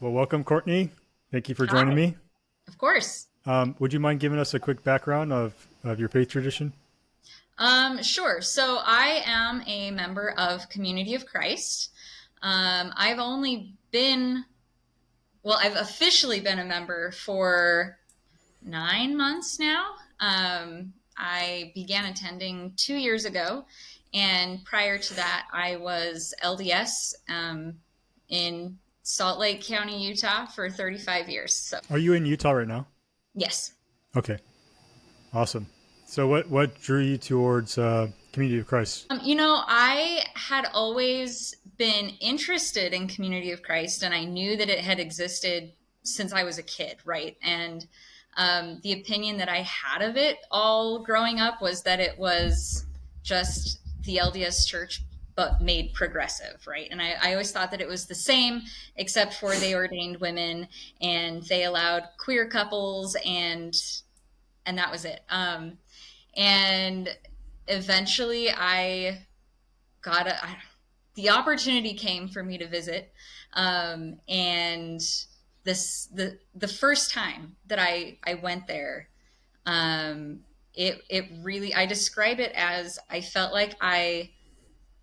Well, welcome, Kourtney. Thank you for joining Hi, me. of course. Would you mind giving us a quick background of your faith tradition? Sure. So I am a member of Community of Christ. I've only been, well, I've officially been a member for 9 months now. I began attending 2 years ago, and prior to that, I was LDS in Salt Lake County, Utah, for 35 years. So, Are you in Utah right now? yes. Okay, awesome. So, what drew you towards Community of Christ? I had always been interested in Community of Christ, and I knew that it had existed since I was a kid, right? And the opinion that I had of it all growing up was that it was just the LDS Church, but made progressive, right? And I always thought that it was the same, except for they ordained women and they allowed queer couples, and that was it. And eventually the opportunity came for me to visit, and the first time that I went there, it really, I describe it as, I felt like I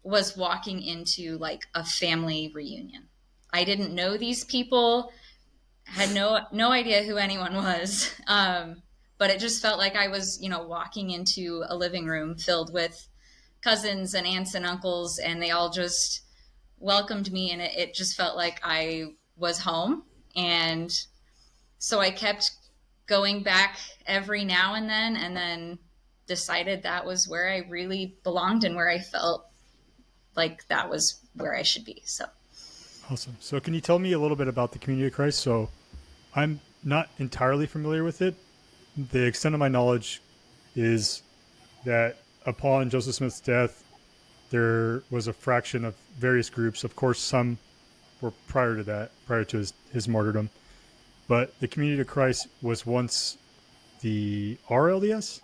was walking into like a family reunion. I didn't know these people, had no idea who anyone was. But it just felt like I was, walking into a living room filled with cousins and aunts and uncles, and they all just welcomed me, and it just felt like I was home. And so I kept going back every now and then decided that was where I really belonged and where I felt like that was where I should be. So Awesome. So, can you tell me a little bit about the Community of Christ? So, I'm not entirely familiar with it. The extent of my knowledge is that upon Joseph Smith's death, there was a fraction of various groups. Of course, some were prior to that, prior to his martyrdom. But the Community of Christ was once the RLDS.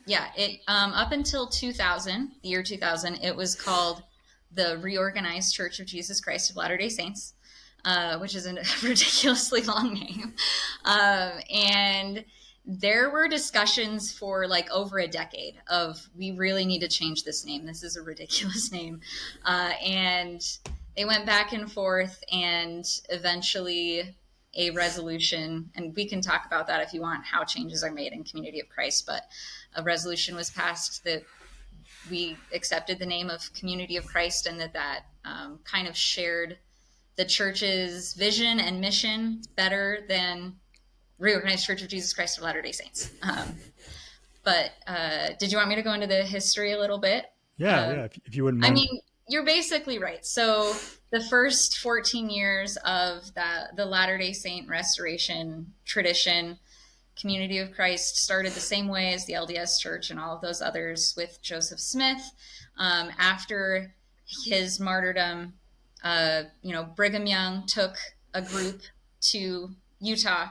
yeah, it up until 2000, the year 2000, it was called the Reorganized Church of Jesus Christ of Latter-day Saints, which is a ridiculously long name. And there were discussions for like over a decade of, we really need to change this name. This is a ridiculous name. And they went back and forth, and eventually a resolution, and we can talk about that if you want, how changes are made in Community of Christ, but a resolution was passed that we accepted the name of Community of Christ, and that kind of shared the church's vision and mission better than Reorganized Church of Jesus Christ of Latter-day Saints. But did you want me to go into the history a little bit? Yeah, Um, yeah. If you wouldn't I mind. mean, you're basically right. So the first 14 years of the Latter-day Saint restoration tradition, Community of Christ started the same way as the LDS Church and all of those others, with Joseph Smith. After his martyrdom, Brigham Young took a group to Utah,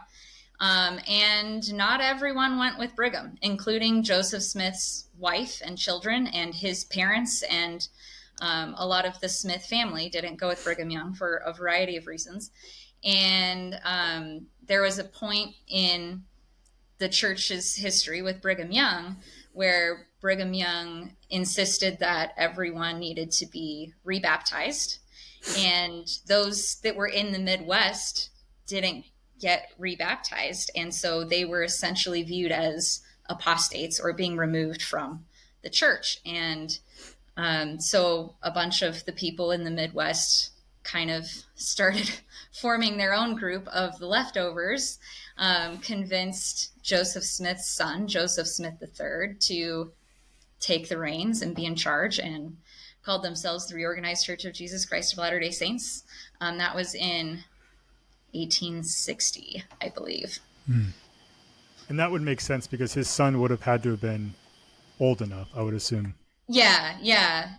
and not everyone went with Brigham, including Joseph Smith's wife and children and his parents, and a lot of the Smith family didn't go with Brigham Young for a variety of reasons. And there was a point in the church's history with Brigham Young where Brigham Young insisted that everyone needed to be rebaptized, and those that were in the Midwest didn't get rebaptized, and so they were essentially viewed as apostates or being removed from the church. And so a bunch of the people in the Midwest kind of started forming their own group of the leftovers, convinced Joseph Smith's son, Joseph Smith III, to take the reins and be in charge, and called themselves the Reorganized Church of Jesus Christ of Latter-day Saints. That was in 1860, I believe. And that would make sense because his son would have had to have been old enough, I would assume. Yeah, yeah.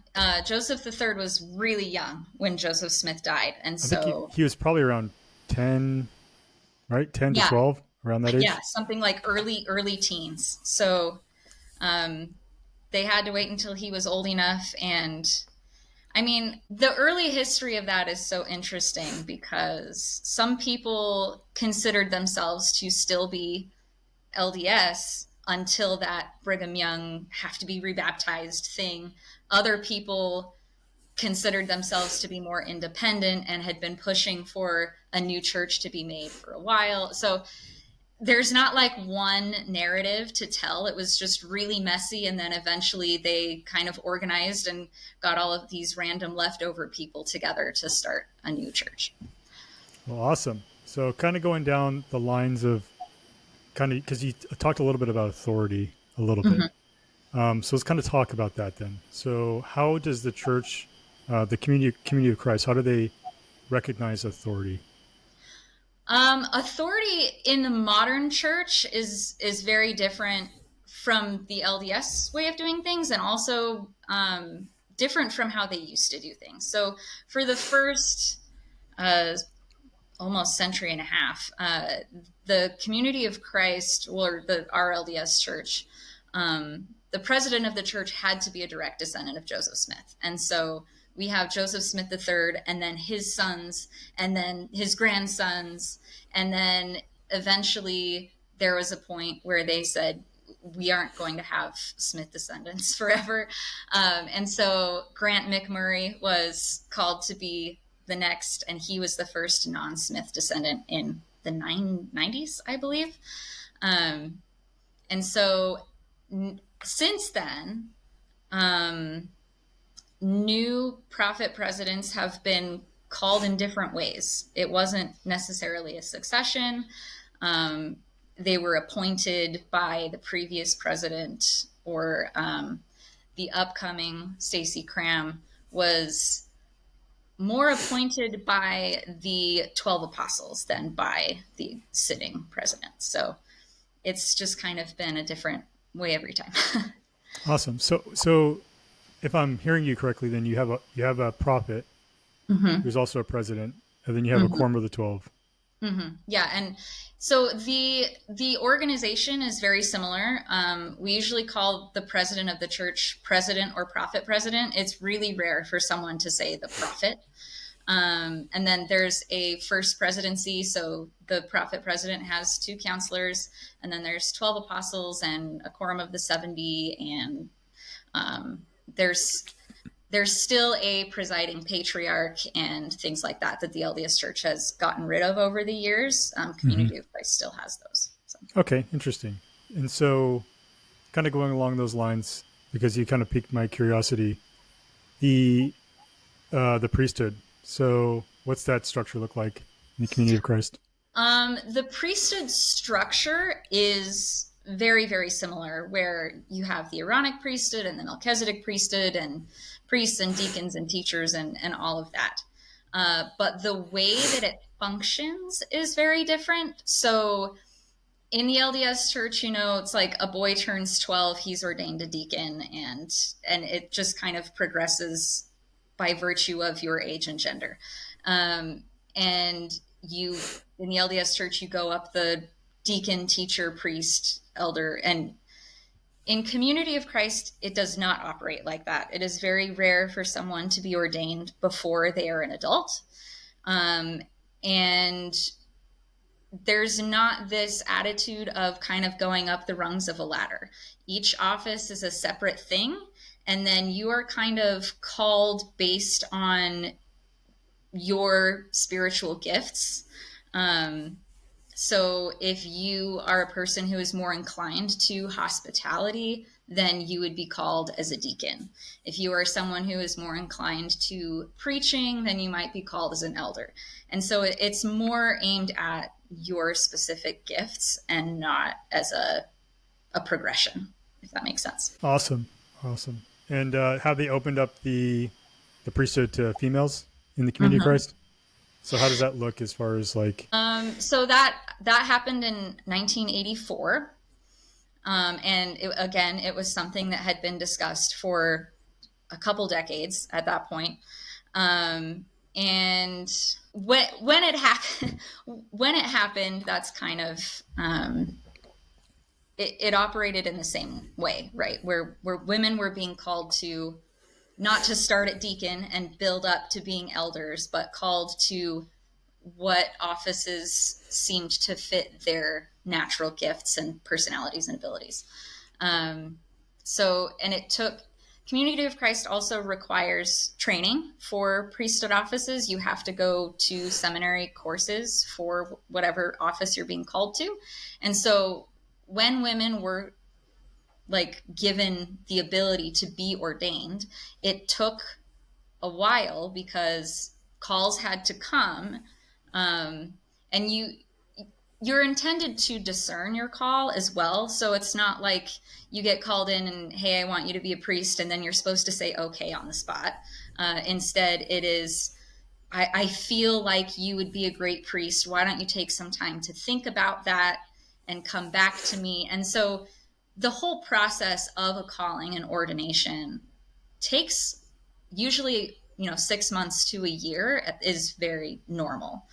Joseph III was really young when Joseph Smith died, and I think so he was probably around 10, right? 10 to yeah, 12, around that yeah, age. something like early teens. So um, they had to wait until he was old enough, and I mean, the early history of that is so interesting because some people considered themselves to still be LDS until that Brigham Young have to be rebaptized thing. Other people considered themselves to be more independent and had been pushing for a new church to be made for a while. So there's not like one narrative to tell. It was just really messy. And then eventually they kind of organized and got all of these random leftover people together to start a new church. Well, awesome. So kind of going down the lines of kind of, because you talked a little bit about authority a little bit. Mm-hmm. So let's kind of talk about that then. So how does the church, the community of Christ, how do they recognize authority? Authority in the modern church is very different from the LDS way of doing things, and also different from how they used to do things. So for the first uh, almost century and a half, the community of Christ, or the RLDS Church, the president of the church had to be a direct descendant of Joseph Smith. And so we have Joseph Smith III, and then his sons, and then his grandsons, and then eventually there was a point where they said, we aren't going to have Smith descendants forever. And so Grant McMurray was called to be the next, and he was the first non-Smith descendant in the 90s, I believe. And so since then, new prophet presidents have been called in different ways. It wasn't necessarily a succession. They were appointed by the previous president, or the upcoming Stacey Cram was more appointed by the 12 apostles than by the sitting president. So it's just kind of been a different way every time. Awesome. So if I'm hearing you correctly, then you have a prophet Mm-hmm. who's also a president, and then you have a Mm-hmm. quorum of the 12. Mm-hmm. Yeah, and so the organization is very similar. We usually call the president of the church president or prophet president. It's really rare for someone to say the prophet. And then there's a first presidency. So the prophet president has 2 counselors, and then there's 12 apostles and a quorum of the 70. And there's still a presiding patriarch and things like that the LDS Church has gotten rid of over the years. Mm-hmm. Community of Christ still has those. So. Okay, interesting. And so, kind of going along those lines, because you kind of piqued my curiosity, the priesthood. So, what's that structure look like in the community of Christ? The priesthood structure is very, very similar, where you have the Aaronic priesthood and the Melchizedek priesthood and priests and deacons and teachers and all of that. But the way that it functions is very different. So in the LDS Church, it's like a boy turns 12, he's ordained a deacon, and it just kind of progresses by virtue of your age and gender. And you, in the LDS Church, you go up the deacon, teacher, priest, elder, and in Community of Christ, it does not operate like that. It is very rare for someone to be ordained before they are an adult. And there's not this attitude of kind of going up the rungs of a ladder. Each office is a separate thing, and then you are kind of called based on your spiritual gifts. So if you are a person who is more inclined to hospitality, then you would be called as a deacon. If you are someone who is more inclined to preaching, then you might be called as an elder. And so it's more aimed at your specific gifts and not as a progression, if that makes sense. Awesome. And have they opened up the priesthood to females in the community of Christ? So how does that look as far as like? So that happened in 1984, and it was something that had been discussed for a couple decades at that point. And when it happened, that's kind of it operated in the same way, right? Where women were being called to not to start at deacon and build up to being elders, but called to what offices seemed to fit their natural gifts and personalities and abilities. And it took, Community of Christ also requires training for priesthood offices. You have to go to seminary courses for whatever office you're being called to. And so when women were like given the ability to be ordained, it took a while because calls had to come. And you're intended to discern your call as well. So it's not like you get called in and, hey, I want you to be a priest, and then you're supposed to say okay on the spot. Instead, it is, I feel like you would be a great priest. Why don't you take some time to think about that and come back to me? And so the whole process of a calling and ordination takes usually 6 months to a year is very normal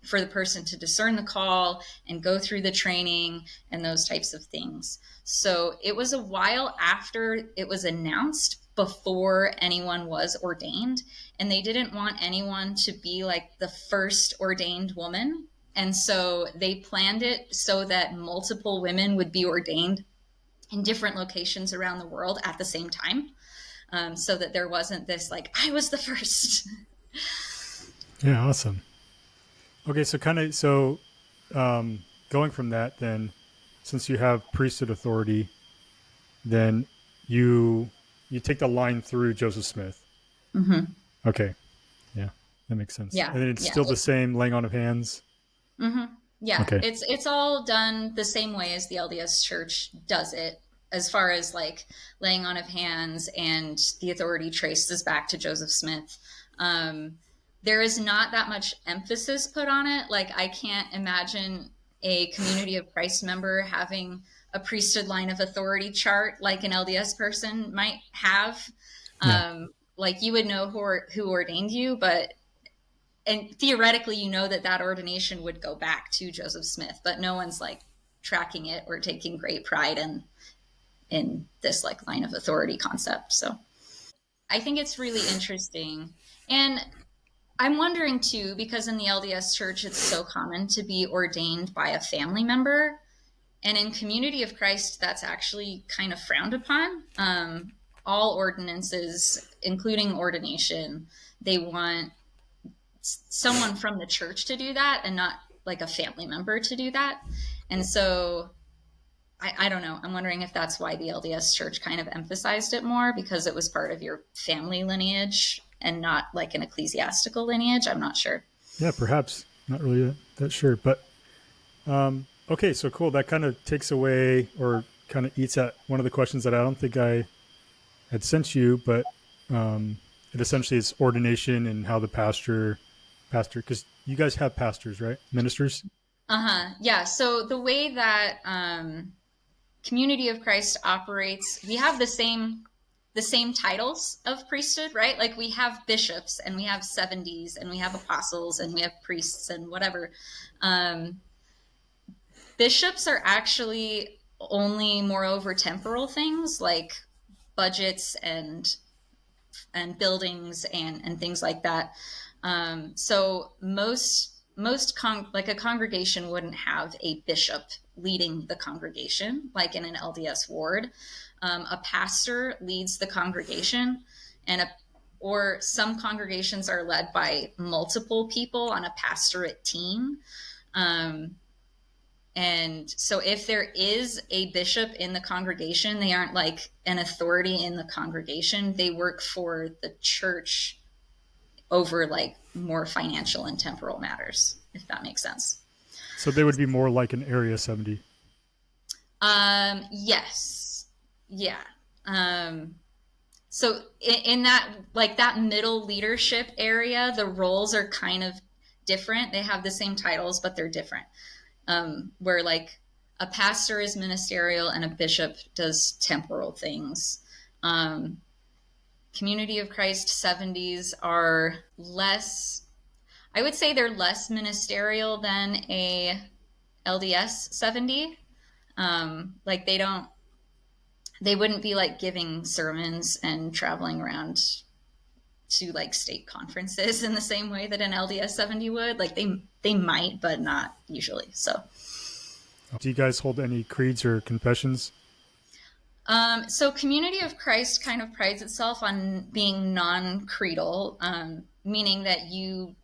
for the person to discern the call and go through the training and those types of things. So it was a while after it was announced before anyone was ordained, and they didn't want anyone to be like the first ordained woman. And so they planned it so that multiple women would be ordained in different locations around the world at the same time. So that there wasn't this like, I was the first. Yeah, awesome. Okay, so going from that, then, since you have priesthood authority, then you take the line through Joseph Smith. Mm-hmm. Okay, yeah, that makes sense. Yeah, and then it's still the same laying on of hands. Mm-hmm. Yeah, okay. It's all done the same way as the LDS Church does it, as far as like laying on of hands, and the authority traces back to Joseph Smith. There is not that much emphasis put on it. Like, I can't imagine a Community of Christ member having a priesthood line of authority chart like an LDS person might have. Yeah. Like, you would know who ordained you, and theoretically, that ordination would go back to Joseph Smith, but no one's like tracking it or taking great pride in this like line of authority concept. So I think it's really interesting. And I'm wondering too, because in the LDS Church, it's so common to be ordained by a family member. And in Community of Christ, that's actually kind of frowned upon. All ordinances, including ordination, they want someone from the church to do that and not like a family member to do that. And so I don't know. I'm wondering if that's why the LDS Church kind of emphasized it more, because it was part of your family lineage and not like an ecclesiastical lineage. I'm not sure. Yeah, perhaps. Not really that sure. But okay, so cool. That kind of takes away or kind of eats at one of the questions that I don't think I had sent you, but it essentially is ordination and how the pastor, because you guys have pastors, right? Ministers? Yeah. So the way that Community of Christ operates, we have the same titles of priesthood, right? Like, we have bishops and we have 70s and we have apostles and we have priests and whatever. Bishops are actually only moreover temporal things like budgets and buildings and things like that. So like a congregation wouldn't have a bishop leading the congregation like in an LDS ward. A pastor leads the congregation, or some congregations are led by multiple people on a pastorate team. And so if there is a bishop in the congregation, they aren't like an authority in the congregation. They work for the church over like more financial and temporal matters, if that makes sense. So they would be more like an Area 70. Yes. Yeah. So in that, like that middle leadership area, the roles are kind of different. They have the same titles, but they're different. Where like a pastor is ministerial and a bishop does temporal things. Community of Christ 70s are less, I would say they're less ministerial than a LDS 70. Like they don't they wouldn't be like giving sermons and traveling around to like state conferences in the same way that an LDS 70 would. Like they might, but not usually. So Do you guys hold any creeds or confessions? so Community of Christ kind of prides itself on being non-creedal, meaning that you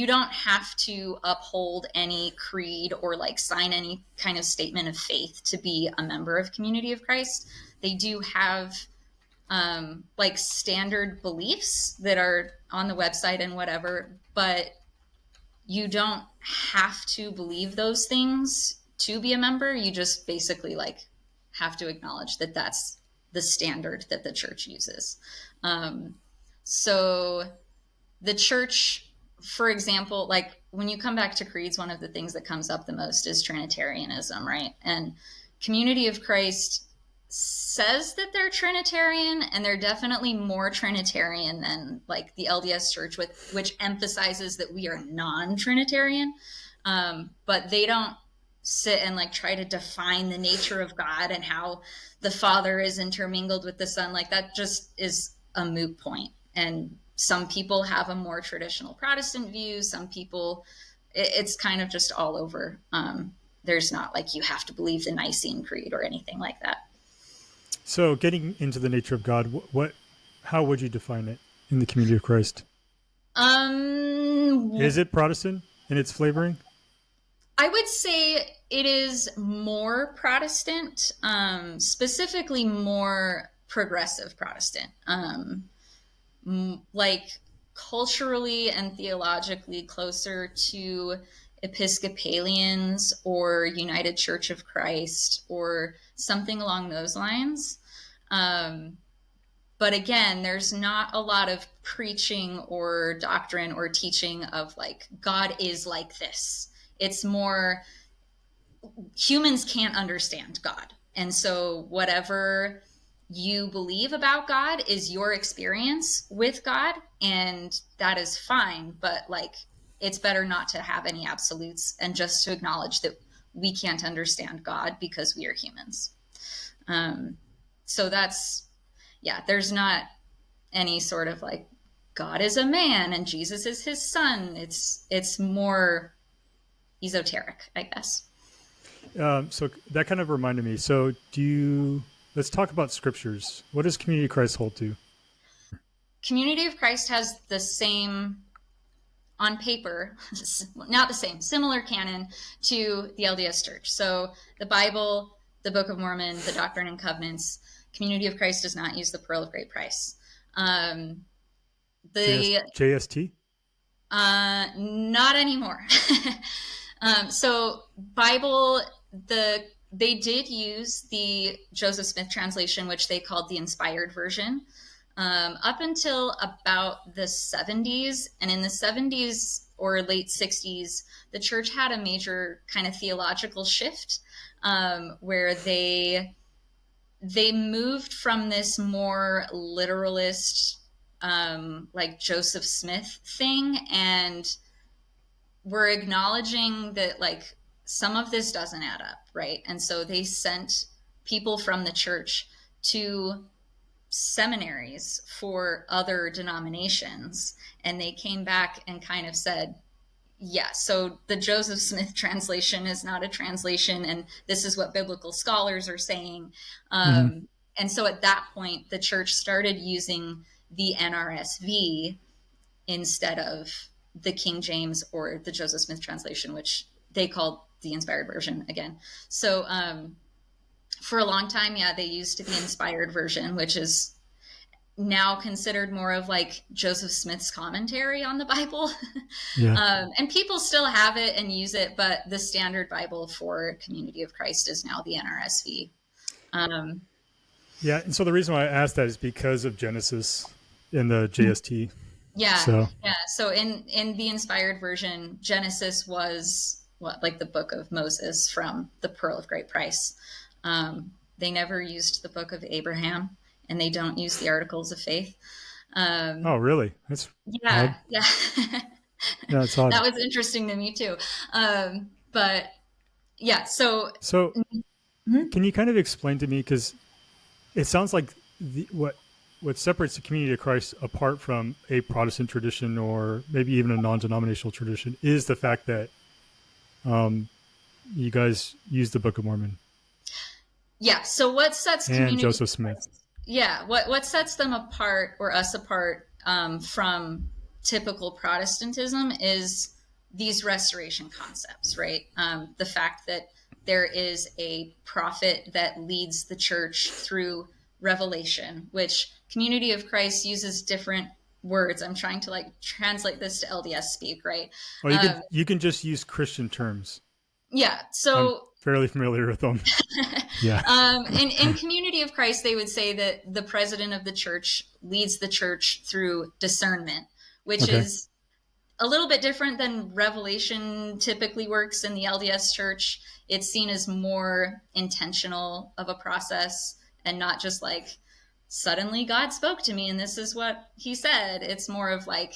don't have to uphold any creed or like sign any kind of statement of faith to be a member of Community of Christ. They do have like standard beliefs that are on the website and whatever, but you don't have to believe those things to be a member. You just basically like have to acknowledge that that's the standard that the church uses. So the church, for example, like when you come back to creeds, one of the things that comes up the most is Trinitarianism, right? And Community of Christ says that they're Trinitarian, and they're definitely more Trinitarian than like the LDS Church, which emphasizes that we are non-Trinitarian. But they don't sit and like try to define the nature of God and how the Father is intermingled with the Son. Like that just is a moot point. And some people have a more traditional Protestant view. Some people, it's kind of just all over. There's not like you have to believe the Nicene Creed or anything like that. So, getting into the nature of God, how would you define it in the Community of Christ? Is it Protestant in its flavoring? I would say it is more Protestant, specifically more progressive Protestant. Like culturally and theologically closer to Episcopalians or United Church of Christ or something along those lines. But again, there's not a lot of preaching or doctrine or teaching of like, God is like this. It's more humans can't understand God. And so whatever you believe about God is your experience with God, and that is fine. But like, it's better not to have any absolutes and just to acknowledge that we can't understand God because we are humans. So that's, yeah, there's not any sort of like God is a man and Jesus is his son. It's more esoteric, I guess. So that kind of reminded me. So let's talk about scriptures. What does Community of Christ hold to? Community of Christ has the same, on paper, not the same, similar canon to the LDS Church. So the Bible, the Book of Mormon, the Doctrine and Covenants. Community of Christ does not use the Pearl of Great Price. JST? Not anymore. So Bible, they did use the Joseph Smith translation, which they called the inspired version, up until about the 70s. And in the 70s or late 60s, the church had a major kind of theological shift, where they moved from this more literalist, like Joseph Smith thing, and we're acknowledging that like some of this doesn't add up, right? And so they sent people from the church to seminaries for other denominations, and they came back and kind of said, yeah, so the Joseph Smith translation is not a translation, and this is what biblical scholars are saying. And so at that point, the church started using the NRSV instead of the King James or the Joseph Smith translation, which they called the inspired version again. So for a long time, yeah, they used the inspired version, which is now considered more of like Joseph Smith's commentary on the Bible. Yeah. And people still have it and use it, but the standard Bible for Community of Christ is now the NRSV. Yeah, and so the reason why I asked that is because of Genesis in the JST. Yeah, so. Yeah. So in the inspired version, Genesis was like the book of Moses from the Pearl of Great Price. They never used the book of Abraham, and they don't use the Articles of Faith. Oh, really? That's odd. Yeah, it's odd. That was interesting to me too. But yeah, so can you kind of explain to me, because it sounds like what separates the Community of Christ apart from a Protestant tradition or maybe even a non-denominational tradition is the fact that you guys use the Book of Mormon. Yeah. So what sets and Joseph Smith? Yeah. What sets them apart or us apart from typical Protestantism is these restoration concepts, right? The fact that there is a prophet that leads the church through revelation, which Community of Christ uses different words. I'm trying to like translate this to LDS speak, right? Oh, you can just use Christian terms. Yeah. I'm So fairly familiar with them. Yeah. in Community of Christ, they would say that the president of the church leads the church through discernment, which is a little bit different than revelation typically works in the LDS Church. It's seen as more intentional of a process and not just like suddenly God spoke to me and this is what he said. It's more of like,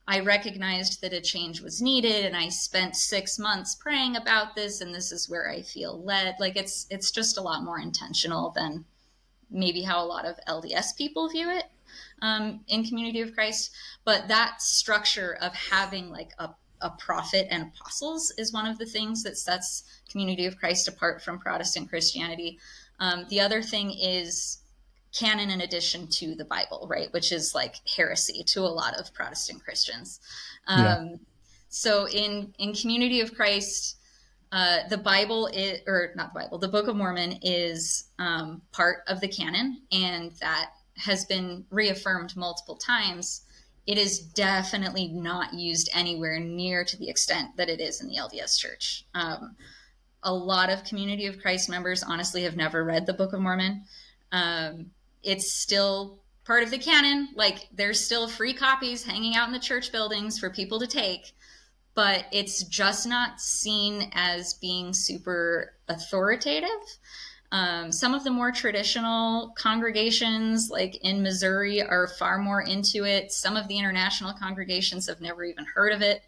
I recognized that a change was needed and I spent 6 months praying about this and this is where I feel led. Like it's just a lot more intentional than maybe how a lot of LDS people view it in Community of Christ. But that structure of having like a prophet and apostles is one of the things that sets Community of Christ apart from Protestant Christianity. The other thing is canon in addition to the Bible, right? Which is like heresy to a lot of Protestant Christians. So in Community of Christ, the Bible is, or not the Bible, the Book of Mormon is part of the canon, and that has been reaffirmed multiple times. It is definitely not used anywhere near to the extent that it is in the LDS Church. A lot of Community of Christ members honestly have never read the Book of Mormon. It's still part of the canon. Like there's still free copies hanging out in the church buildings for people to take, but it's just not seen as being super authoritative. Some of the more traditional congregations, like in Missouri, are far more into it. Some of the international congregations have never even heard of it.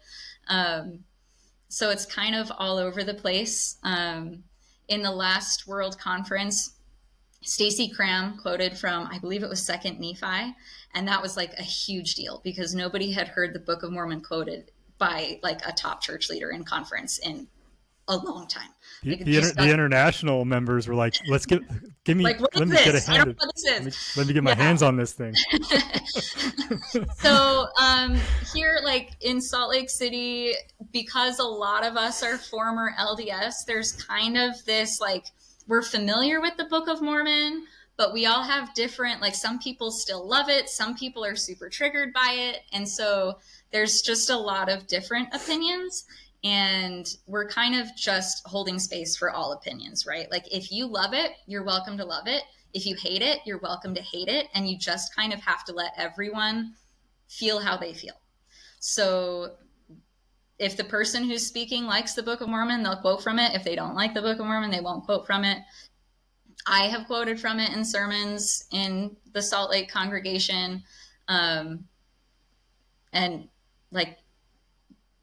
So it's kind of all over the place. In the last World Conference, Stacy Cram quoted from, I believe it was Second Nephi, and that was like a huge deal because nobody had heard the Book of Mormon quoted by like a top church leader in conference in a long time. The international members were like, give me, like, let me get a hand. I don't know what this is. Let me get my hands on this thing. So here, like in Salt Lake City, because a lot of us are former LDS, there's kind of this like, we're familiar with the Book of Mormon, but we all have different, like some people still love it. Some people are super triggered by it. And so there's just a lot of different opinions. And we're kind of just holding space for all opinions, right? Like if you love it, you're welcome to love it. If you hate it, you're welcome to hate it. And you just kind of have to let everyone feel how they feel. So if the person who's speaking likes the Book of Mormon, they'll quote from it. If they don't like the Book of Mormon, they won't quote from it. I have quoted from it in sermons in the Salt Lake congregation. And like,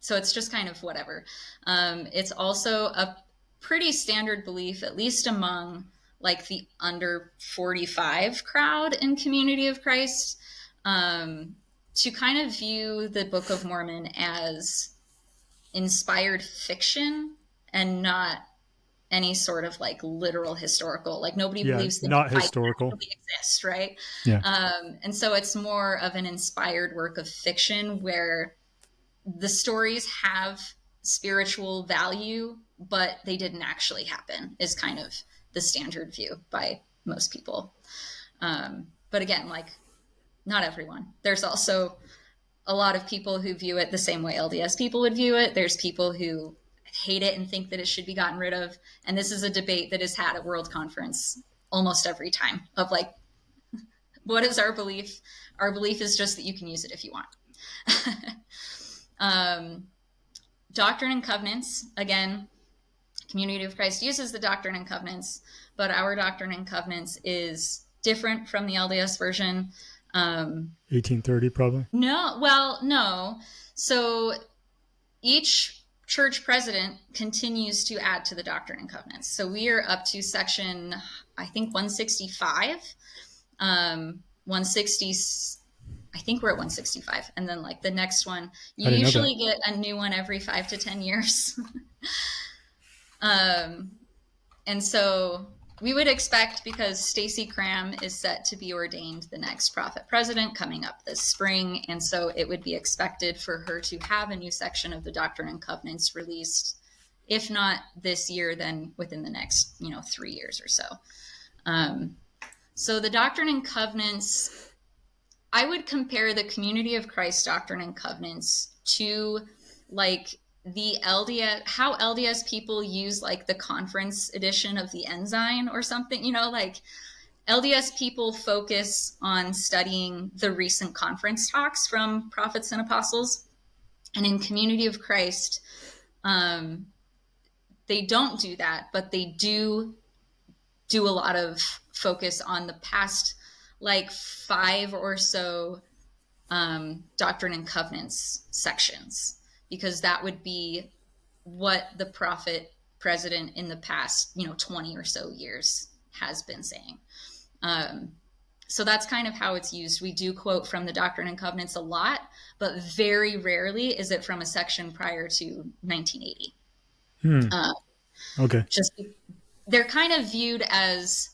so it's just kind of whatever. It's also a pretty standard belief, at least among like the under 45 crowd in Community of Christ, to kind of view the Book of Mormon as inspired fiction and not any sort of like literal historical, like nobody believes that not historical actually exists, right? Yeah. And so it's more of an inspired work of fiction where the stories have spiritual value, but they didn't actually happen, is kind of the standard view by most people. But again, like not everyone. There's also a lot of people who view it the same way LDS people would view it. There's people who hate it and think that it should be gotten rid of. And this is a debate that is had at World Conference almost every time of like, what is our belief? Our belief is just that you can use it if you want. Doctrine and Covenants, again, Community of Christ uses the Doctrine and Covenants, but our Doctrine and Covenants is different from the LDS version. 1830 probably. No. So each church president continues to add to the Doctrine and Covenants. So we are up to section, I think, 165. 160, I think we're at 165. And then like the next one, you usually get a new one every 5 to 10 years. And so we would expect, because Stacey Cram is set to be ordained the next prophet president coming up this spring, and so it would be expected for her to have a new section of the Doctrine and Covenants released, if not this year, then within the next 3 years or so. So the Doctrine and Covenants, I would compare the Community of Christ Doctrine and Covenants to like the LDS, how LDS people use like the conference edition of the Ensign or something, like LDS people focus on studying the recent conference talks from prophets and apostles. And in Community of Christ, they don't do that, but they do a lot of focus on the past like 5 or so Doctrine and Covenants sections, because that would be what the prophet president in the past 20 or so years has been saying. So that's kind of how it's used. We do quote from the Doctrine and Covenants a lot, but very rarely is it from a section prior to 1980. Okay. Just they're kind of viewed as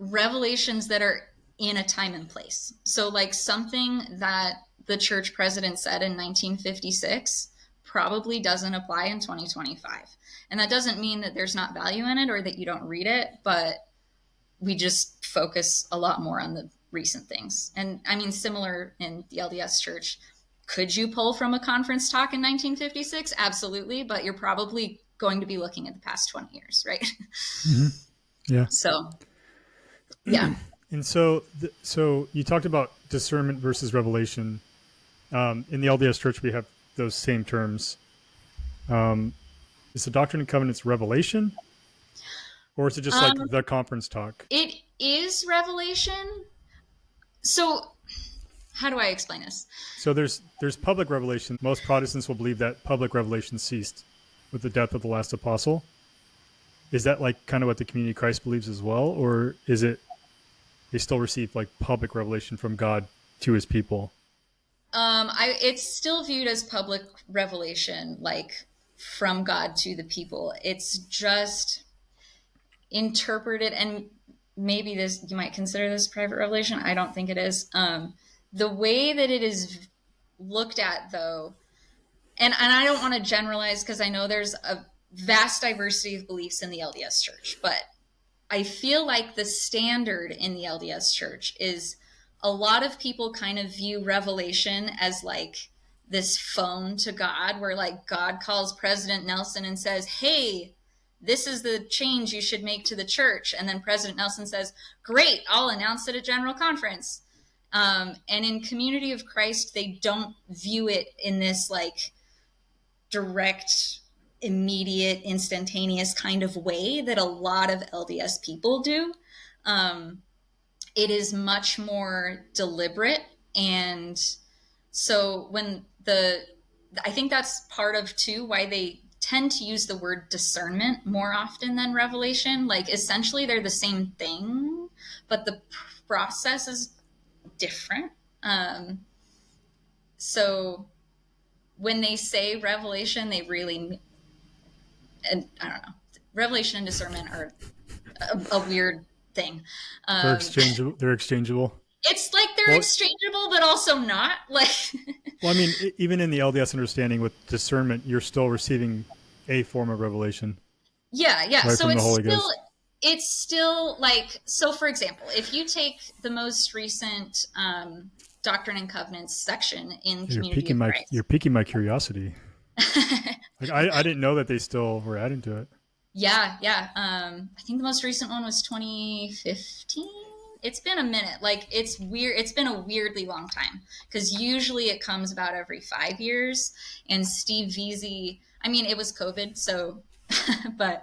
revelations that are in a time and place. So like something that the church president said in 1956 probably doesn't apply in 2025. And that doesn't mean that there's not value in it or that you don't read it, but we just focus a lot more on the recent things. And I mean, similar in the LDS Church. Could you pull from a conference talk in 1956? Absolutely, but you're probably going to be looking at the past 20 years, right? Mm-hmm. Yeah. So, yeah. And so you talked about discernment versus revelation. In the LDS Church, we have those same terms. Is the Doctrine and Covenants revelation, or is it just like the conference talk? It is revelation. So how do I explain this? So there's public revelation. Most Protestants will believe that public revelation ceased with the death of the last apostle. Is that like kind of what the Community of Christ believes as well, or is it they still receive like public revelation from God to his people? It's still viewed as public revelation, like from God to the people. It's just interpreted, and maybe this, you might consider this private revelation. I don't think it is. The way that it is looked at, though, and I don't want to generalize because I know there's a vast diversity of beliefs in the LDS Church, but I feel like the standard in the LDS Church is a lot of people kind of view revelation as like this phone to God, where like God calls President Nelson and says, hey, this is the change you should make to the church. And then President Nelson says, great, I'll announce it at General Conference. And in Community of Christ, they don't view it in this like direct, immediate, instantaneous kind of way that a lot of LDS people do. It is much more deliberate. And so I think that's part of too why they tend to use the word discernment more often than revelation. Like essentially they're the same thing, but the process is different. So when they say revelation, they really, and I don't know, revelation and discernment are a weird thing. They're exchangeable. It's like they're exchangeable, but also not. Like, well, I mean, even in the LDS understanding with discernment, you're still receiving a form of revelation. Yeah. Right, so it's still like, so for example, if you take the most recent Doctrine and Covenants section in Community of Christ. You're piquing my curiosity. Like, I didn't know that they still were adding to it. Yeah. I think the most recent one was 2015. It's been a minute. Like, it's weird. It's been a weirdly long time because usually it comes about every 5 years. And Steve Veazey, I mean, it was COVID, so, but,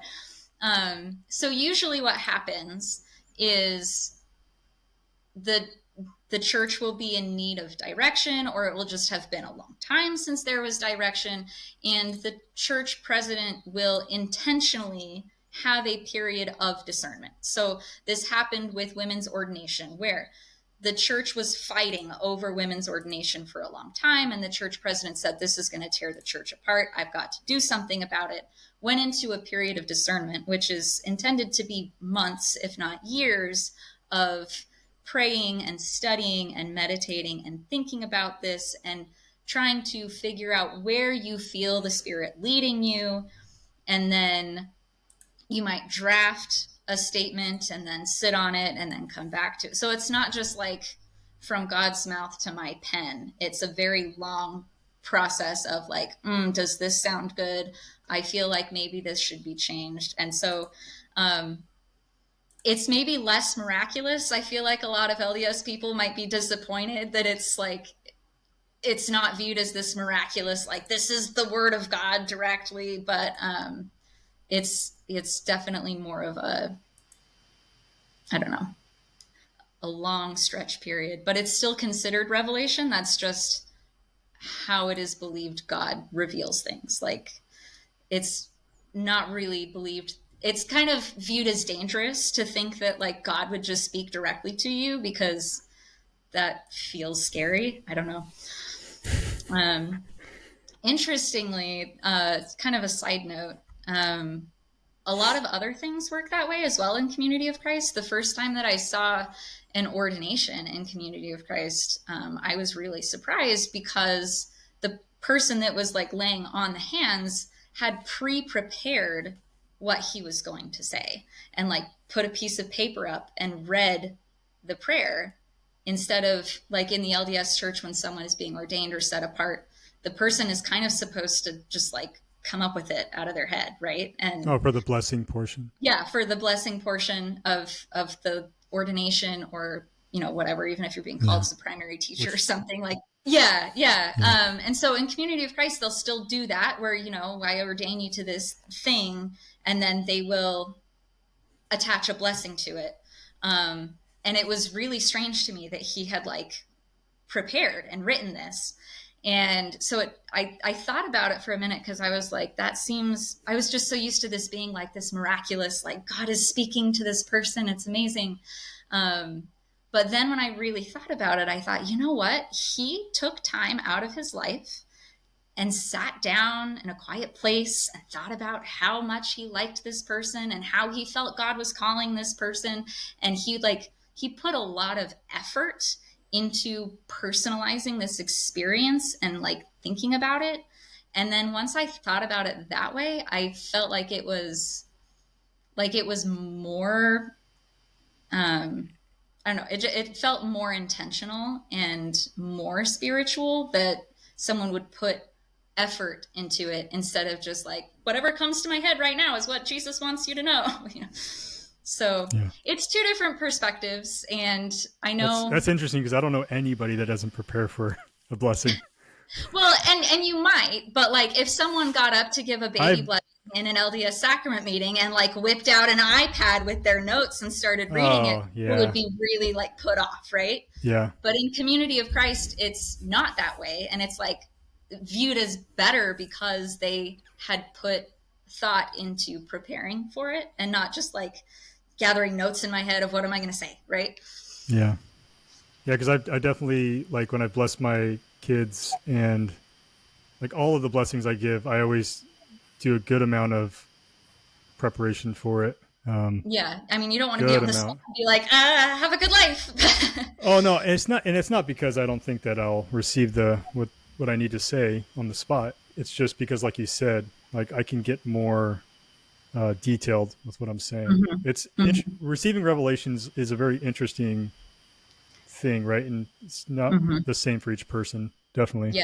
so usually what happens is the the church will be in need of direction, or it will just have been a long time since there was direction, and the church president will intentionally have a period of discernment. So this happened with women's ordination, where the church was fighting over women's ordination for a long time, and the church president said, this is going to tear the church apart. I've got to do something about it. Went into a period of discernment, which is intended to be months, if not years, of praying and studying and meditating and thinking about this and trying to figure out where you feel the Spirit leading you. And then you might draft a statement and then sit on it and then come back to it. So it's not just like from God's mouth to my pen. It's a very long process of like, does this sound good? I feel like maybe this should be changed. And so it's maybe less miraculous. I feel like a lot of LDS people might be disappointed that it's like, it's not viewed as this miraculous, like this is the word of God directly, but it's definitely more of a, I don't know, a long stretch period, but it's still considered revelation. That's just how it is believed God reveals things. Like, it's not really believed. It's kind of viewed as dangerous to think that like God would just speak directly to you, because that feels scary. I don't know. Interestingly, kind of a side note, a lot of other things work that way as well in Community of Christ. The first time that I saw an ordination in Community of Christ, I was really surprised, because the person that was like laying on the hands had pre-prepared what he was going to say, and like put a piece of paper up and read the prayer, instead of like in the LDS Church when someone is being ordained or set apart, the person is kind of supposed to just like come up with it out of their head, right? And for the blessing portion. Yeah, for the blessing portion of the ordination, or whatever, even if you're being called as a primary teacher or something like. Yeah. And so in Community of Christ, they'll still do that, where I ordain you to this thing, and then they will attach a blessing to it. And it was really strange to me that he had like prepared and written this. And so I thought about it for a minute, because I was like, I was just so used to this being like this miraculous, like God is speaking to this person. It's amazing. But then when I really thought about it, I thought, you know what? He took time out of his life and sat down in a quiet place and thought about how much he liked this person and how he felt God was calling this person. And he put a lot of effort into personalizing this experience and like thinking about it. And then once I thought about it that way, I felt like it was more, I don't know, it felt more intentional and more spiritual, that someone would put effort into it, instead of just like, whatever comes to my head right now is what Jesus wants you to know. So It's two different perspectives, and I know that's interesting, because I don't know anybody that doesn't prepare for a blessing. Well, and you might, but like if someone got up to give a baby blessing in an LDS sacrament meeting and like whipped out an iPad with their notes and started reading it would be really like put off, right? Yeah. But in Community of Christ, it's not that way, and it's like viewed as better because they had put thought into preparing for it, and not just like gathering notes in my head of what am I going to say, right? Yeah, because I definitely, like, when I bless my kids, and like all of the blessings I give, I always do a good amount of preparation for it. Yeah, I mean, you don't want to be on the spot and be like, have a good life. Oh no, it's not because I don't think that I'll receive what I need to say on the spot. It's just because, like you said, like I can get more detailed with what I'm saying. Mm-hmm. It's receiving revelations is a very interesting thing, right? And it's not the same for each person, definitely.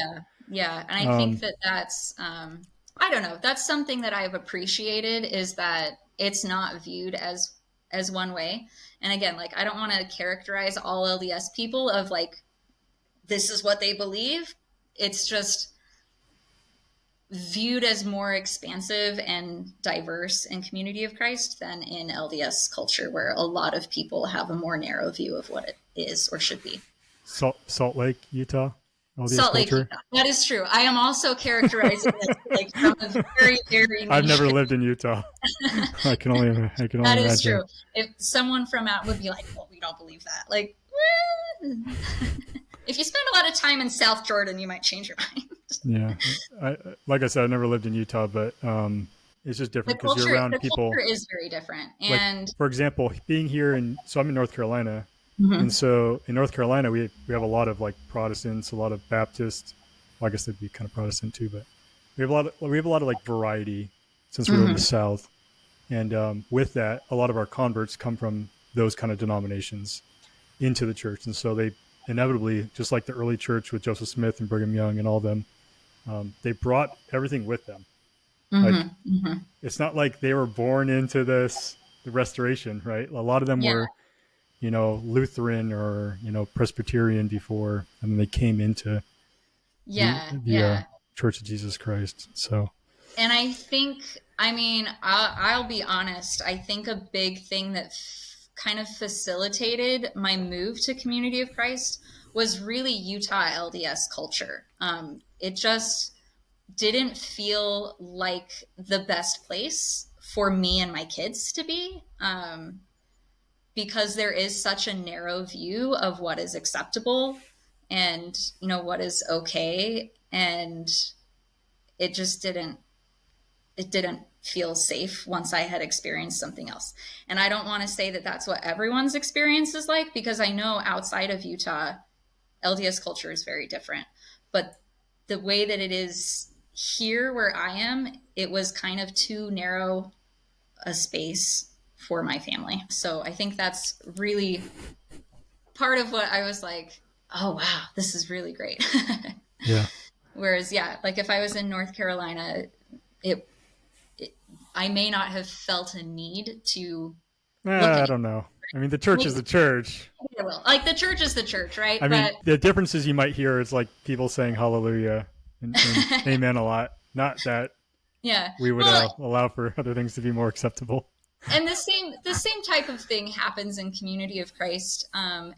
Yeah, and I think that's I don't know, that's something that I've appreciated, is that it's not viewed as one way. And again, like I don't want to characterize all LDS people of like this is what they believe. It's just viewed as more expansive and diverse in Community of Christ than in LDS culture, where a lot of people have a more narrow view of what it is or should be. Salt Lake, Utah, LDS Salt Lake, culture. Utah. That is true. I am also characterizing this like from a very, very I've niche. never lived in Utah. I can only That is imagine. true. If someone from out would be like, well, we don't believe that. Like, if you spend a lot of time in South Jordan, you might change your mind. Yeah, like I said, I've never lived in Utah, but it's just different because you're around The people. culture is very different. Like, And for example, being here so I'm in North Carolina, Mhm. and so in North Carolina we have a lot of like Protestants, a lot of Baptists. Well, I guess they'd be kind of Protestant too, but we have a lot of like variety since we're in the South, and with that, a lot of our converts come from those kind of denominations into the church, and so they inevitably, just like the early church with Joseph Smith and Brigham Young and all of them, they brought everything with them. Like, it's not like they were born into the restoration, right? A lot of them Yeah. were, Lutheran or, Presbyterian before, and then they came into the Church of Jesus Christ. So, and I think, I mean, I'll be honest. I think a big thing that kind of facilitated my move to Community of Christ was really Utah LDS culture. It just didn't feel like the best place for me and my kids to be, because there is such a narrow view of what is acceptable and what is okay, and it just didn't feel safe once I had experienced something else. And I don't want to say that that's what everyone's experience is like, because I know outside of Utah, LDS culture is very different. But the way that it is here where I am, it was kind of too narrow a space for my family. So I think that's really part of what I was like, oh, wow, this is really great. yeah. Whereas, like if I was in North Carolina, I may not have felt a need to I don't know. I mean, the church is the church. Like the church is the church, right? I mean, the differences you might hear is like people saying hallelujah and amen a lot. Not that we would allow for other things to be more acceptable. And the same type of thing happens in Community of Christ.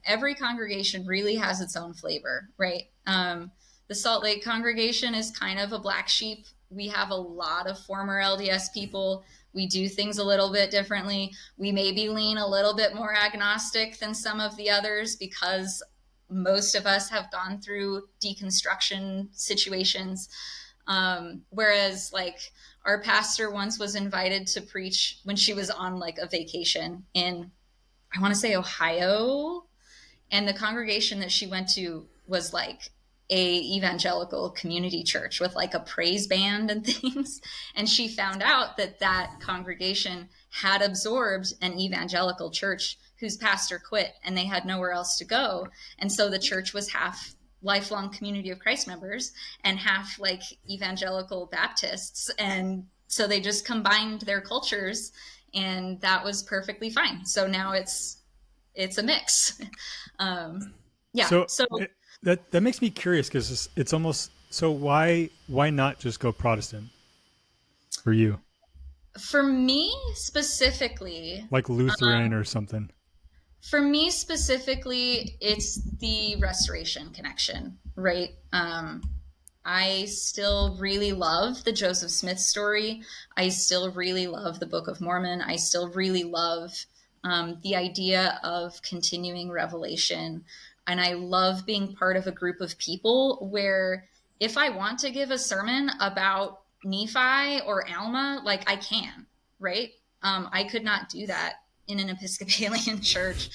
Every congregation really has its own flavor, right? The Salt Lake congregation is kind of a black sheep. We have a lot of former LDS people. We do things a little bit differently. We maybe lean a little bit more agnostic than some of the others because most of us have gone through deconstruction situations. Whereas like our pastor once was invited to preach when she was on like a vacation in, I want to say Ohio. And the congregation that she went to was like a evangelical community church with like a praise band and things. And she found out that congregation had absorbed an evangelical church whose pastor quit and they had nowhere else to go. And so the church was half lifelong Community of Christ members and half like evangelical Baptists. And so they just combined their cultures and that was perfectly fine. So now it's a mix. That makes me curious because it's almost, so why not just go Protestant for you? For me specifically, like Lutheran or something. For me specifically, it's the restoration connection, right? I still really love the Joseph Smith story. I still really love the Book of Mormon. I still really love the idea of continuing revelation. And I love being part of a group of people where if I want to give a sermon about Nephi or Alma, like I can, right? I could not do that in an Episcopalian church.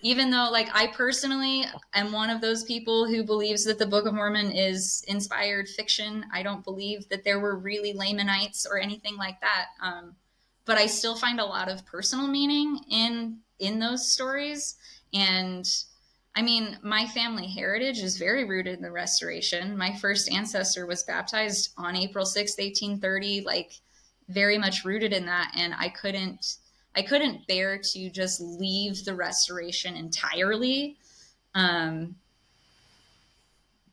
Even though like I personally am one of those people who believes that the Book of Mormon is inspired fiction. I don't believe that there were really Lamanites or anything like that. But I still find a lot of personal meaning in those stories. And I mean, my family heritage is very rooted in the Restoration. My first ancestor was baptized on April 6th, 1830, like very much rooted in that. And I couldn't bear to just leave the Restoration entirely,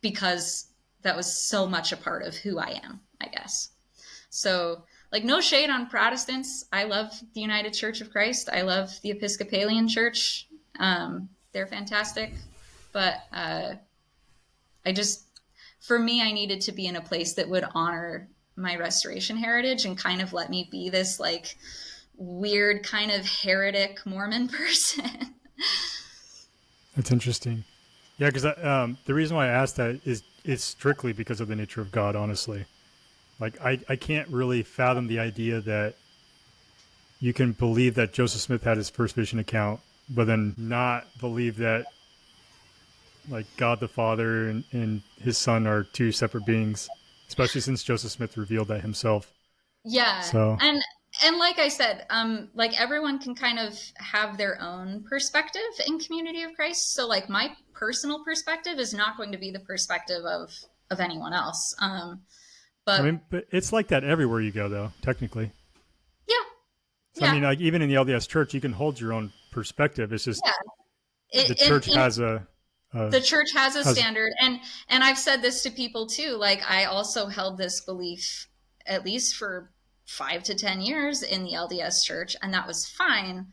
because that was so much a part of who I am, I guess. So like no shade on Protestants. I love the United Church of Christ. I love the Episcopalian Church. They're fantastic. But I just, for me, I needed to be in a place that would honor my restoration heritage and kind of let me be this like weird kind of heretic Mormon person. That's interesting. Yeah, because the reason why I asked that is strictly because of the nature of God, honestly. Like, I can't really fathom the idea that you can believe that Joseph Smith had his first vision account, but then not believe that, like, God the Father and his Son are two separate beings, especially since Joseph Smith revealed that himself. Yeah. So, And like I said, like everyone can kind of have their own perspective in Community of Christ. So like my personal perspective is not going to be the perspective of anyone else. I But mean, but it's like that everywhere you go, though, technically. yeah, So, I yeah, mean, like, even in the LDS Church, you can hold your own perspective. It's just yeah. the church And has the church has a has standard, and I've said this to people too. Like I also held this belief at least for 5 to 10 years in the LDS Church, and that was fine.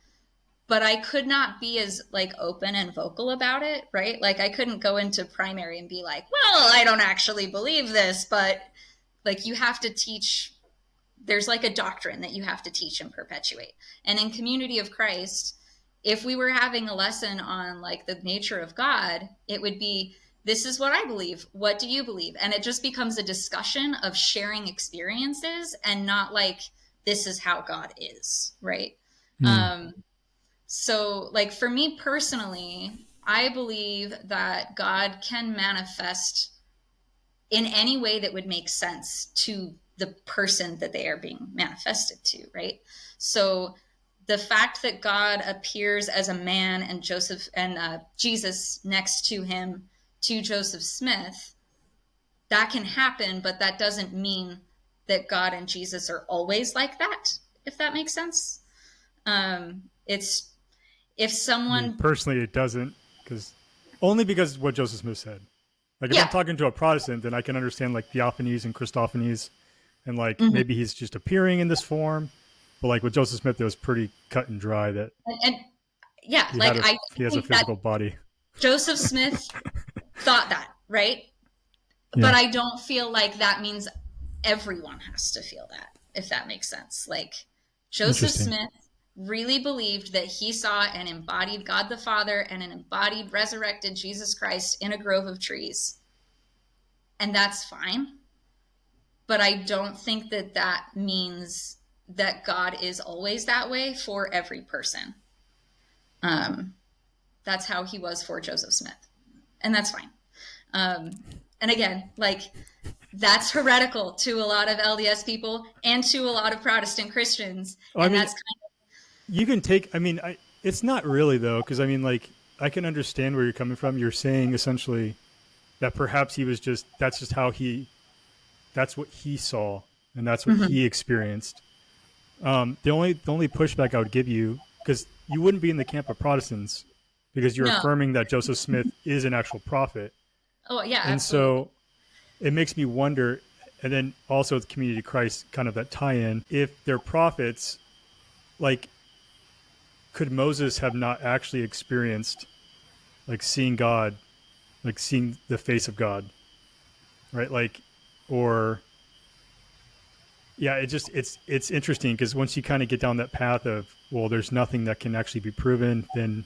But I could not be as like open and vocal about it, right? Like I couldn't go into primary and be like, well, I don't actually believe this, but like you have to teach, there's like a doctrine that you have to teach and perpetuate. And in Community of Christ, if we were having a lesson on like the nature of God, it would be, this is what I believe. What do you believe? And it just becomes a discussion of sharing experiences and not like, this is how God is, right? hmm. So, like for me personally, I believe that God can manifest in any way that would make sense to the person that they are being manifested to, right? So, the fact that God appears as a man and Joseph and Jesus next to him to Joseph Smith, that can happen, but that doesn't mean that God and Jesus are always like that, if that makes sense. It's if I mean, someone, personally, it doesn't, because what Joseph Smith said. Like, if I'm yeah, talking to a Protestant, then I can understand like theophanies and Christophanies, and like mm-hmm. maybe he's just appearing in this form. But like with Joseph Smith, it was pretty cut and dry that and yeah, he like had a I he has a think that physical body. Joseph Smith thought that, right? But Yeah, I don't feel like that means everyone has to feel that, if that makes sense. Like Joseph interesting. Smith really believed that he saw an embodied God the Father and an embodied resurrected Jesus Christ in a grove of trees. And that's fine. But I don't think that that means that God is always that way for every person. Um, that's how he was for Joseph Smith. And that's fine. And again, like that's heretical to a lot of LDS people and to a lot of Protestant Christians. I And mean, that's kind you can take. I mean, it's not really though, because I mean, like I can understand where you're coming from. You're saying essentially that perhaps he was just that's just how that's what he saw and that's what of, he experienced. The only pushback I would give you, because you wouldn't be in the camp of Protestants, because you're no. affirming that Joseph Smith is an actual prophet, Oh, yeah, and absolutely. so it makes me wonder. And then also with Community of Christ, kind of that tie-in, if they're prophets, like could Moses have not actually experienced like seeing God, like seeing the face of God, right? Like, or yeah, it's interesting because once you kind of get down that path of, well, there's nothing that can actually be proven, then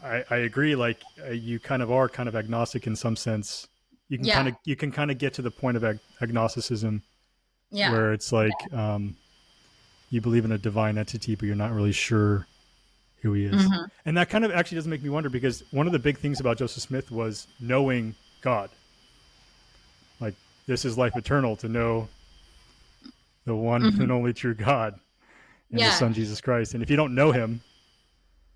I agree. Like you kind of are kind of agnostic in some sense. Yeah, You can kind of get to the point of agnosticism yeah, where it's like you believe in a divine entity, but you're not really sure who he is. hmm, And that kind of actually does make me wonder, because one of the big things about Joseph Smith was knowing God. Like, this is life eternal, to know the one and hmm, only true God and his yeah, son Jesus Christ. And if you don't know him,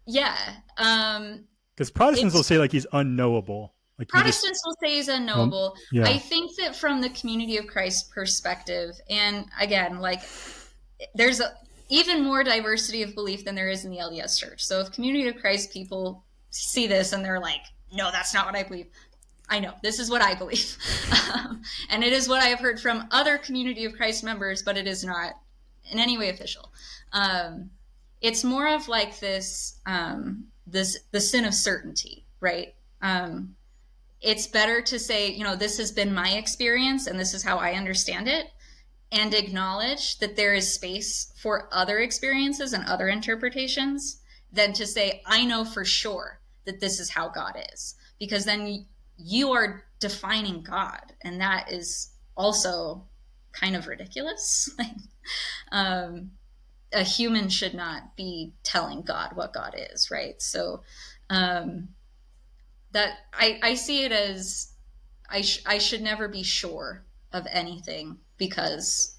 yeah. because Protestants will It's say like he's unknowable, like you just Protestants will say he's don't. unknowable. I Yeah. think that from the Community of Christ perspective, and again, like there's even more diversity of belief than there is in the LDS Church. So if Community of Christ people see this and they're like, no, that's not what I believe. I know, this is what I believe. And it is what I have heard from other Community of Christ members, but it is not in any way official. It's more of like this, the sin of certainty, right? It's better to say, this has been my experience and this is how I understand it, and acknowledge that there is space for other experiences and other interpretations, than to say, I know for sure that this is how God is. Because then you are defining God, and that is also kind of ridiculous. A human should not be telling God what God is, right? So that I see it as I should never be sure of anything, because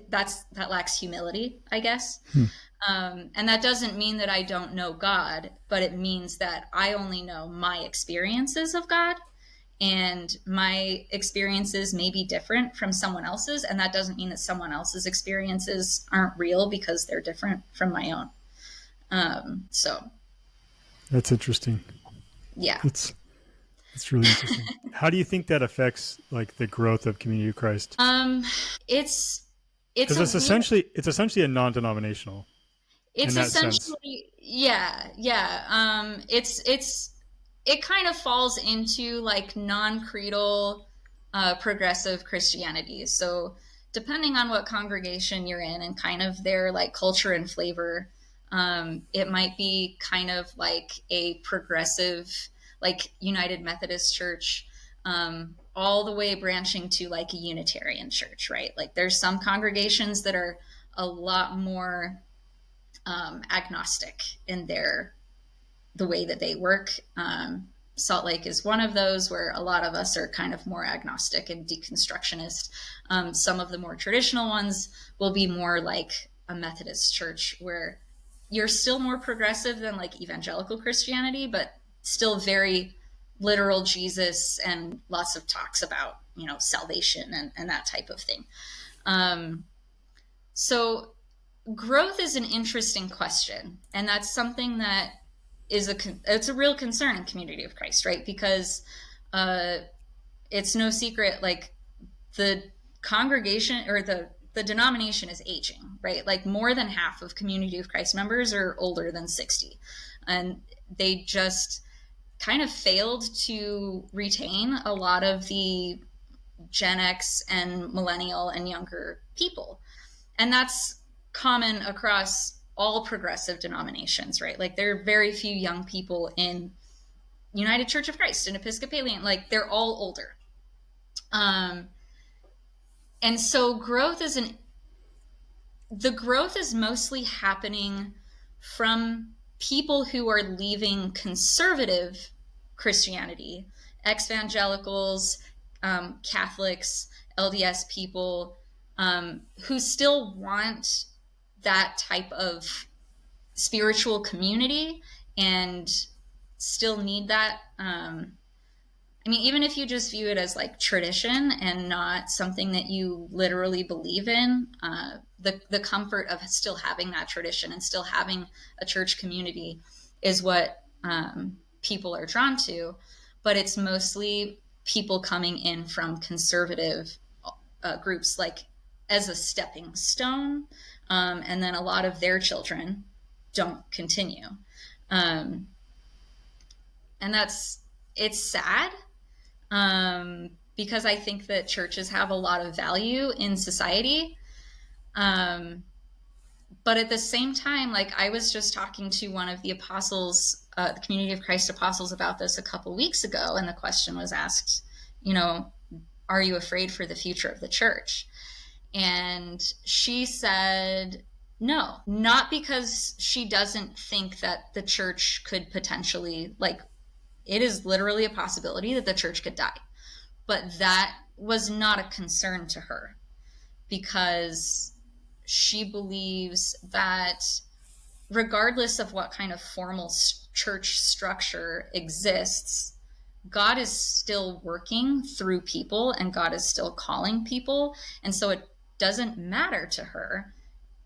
that lacks humility, I guess. And that doesn't mean that I don't know God, but it means that I only know my experiences of God, and my experiences may be different from someone else's, and that doesn't mean that someone else's experiences aren't real because they're different from my own. So That's interesting. yeah. It's really interesting. How do you think that affects like the growth of Community of Christ? It's Because it's essentially a non-denominational. It's in that essentially sense. yeah. It kind of falls into like non-creedal progressive Christianity. So depending on what congregation you're in and kind of their like culture and flavor, it might be kind of like a progressive, like United Methodist Church, all the way branching to like a Unitarian church, right? Like there's some congregations that are a lot more agnostic in the way that they work. Salt Lake is one of those where a lot of us are kind of more agnostic and deconstructionist. Some of the more traditional ones will be more like a Methodist church, where you're still more progressive than like evangelical Christianity, but still very literal Jesus and lots of talks about, salvation and that type of thing. So growth is an interesting question, and that's something that it's a real concern in Community of Christ, right? Because it's no secret, like the congregation or the denomination is aging, right? Like more than half of Community of Christ members are older than 60, and they just kind of failed to retain a lot of the Gen X and millennial and younger people. And that's common across all progressive denominations, right? Like there are very few young people in United Church of Christ and Episcopalian, like they're all older. And so the growth is mostly happening from people who are leaving conservative Christianity, ex-evangelicals, Catholics, LDS people, who still want that type of spiritual community and still need that. Even if you just view it as like tradition and not something that you literally believe in, the comfort of still having that tradition and still having a church community is what people are drawn to. But it's mostly people coming in from conservative groups, like as a stepping stone, and then a lot of their children don't continue, and it's sad, because I think that churches have a lot of value in society, but at the same time, like I was just talking to one of the apostles, the Community of Christ apostles, about this a couple weeks ago, and the question was asked, are you afraid for the future of the church? And she said no, not because she doesn't think that the church could potentially, like, it is literally a possibility that the church could die, but that was not a concern to her, because she believes that regardless of what kind of formal church structure exists, God is still working through people and God is still calling people. And so it doesn't matter to her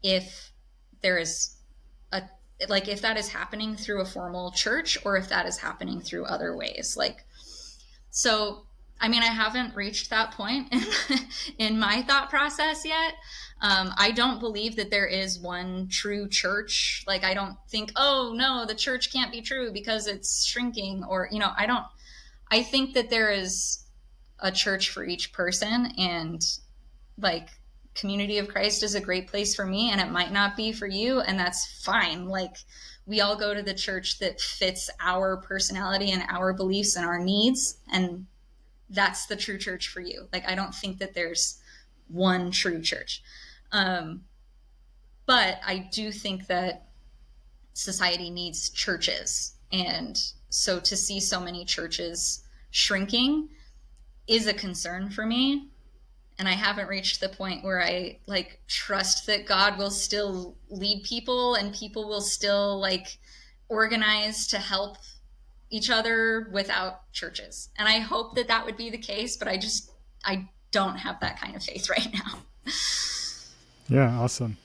if there is if that is happening through a formal church or if that is happening through other ways. So I mean, I haven't reached that point in my thought process yet. I don't believe that there is one true church. Like, I don't think, oh, no, the church can't be true because it's shrinking, or, I don't. I think that there is a church for each person, and like, Community of Christ is a great place for me, and it might not be for you, and that's fine. Like, we all go to the church that fits our personality and our beliefs and our needs, and that's the true church for you. Like, I don't think that there's one true church. Um, but I do think that society needs churches. And so to see so many churches shrinking is a concern for me. And I haven't reached the point where I like trust that God will still lead people and people will still like organize to help each other without churches. And I hope that that would be the case, but I don't have that kind of faith right now. Yeah, awesome.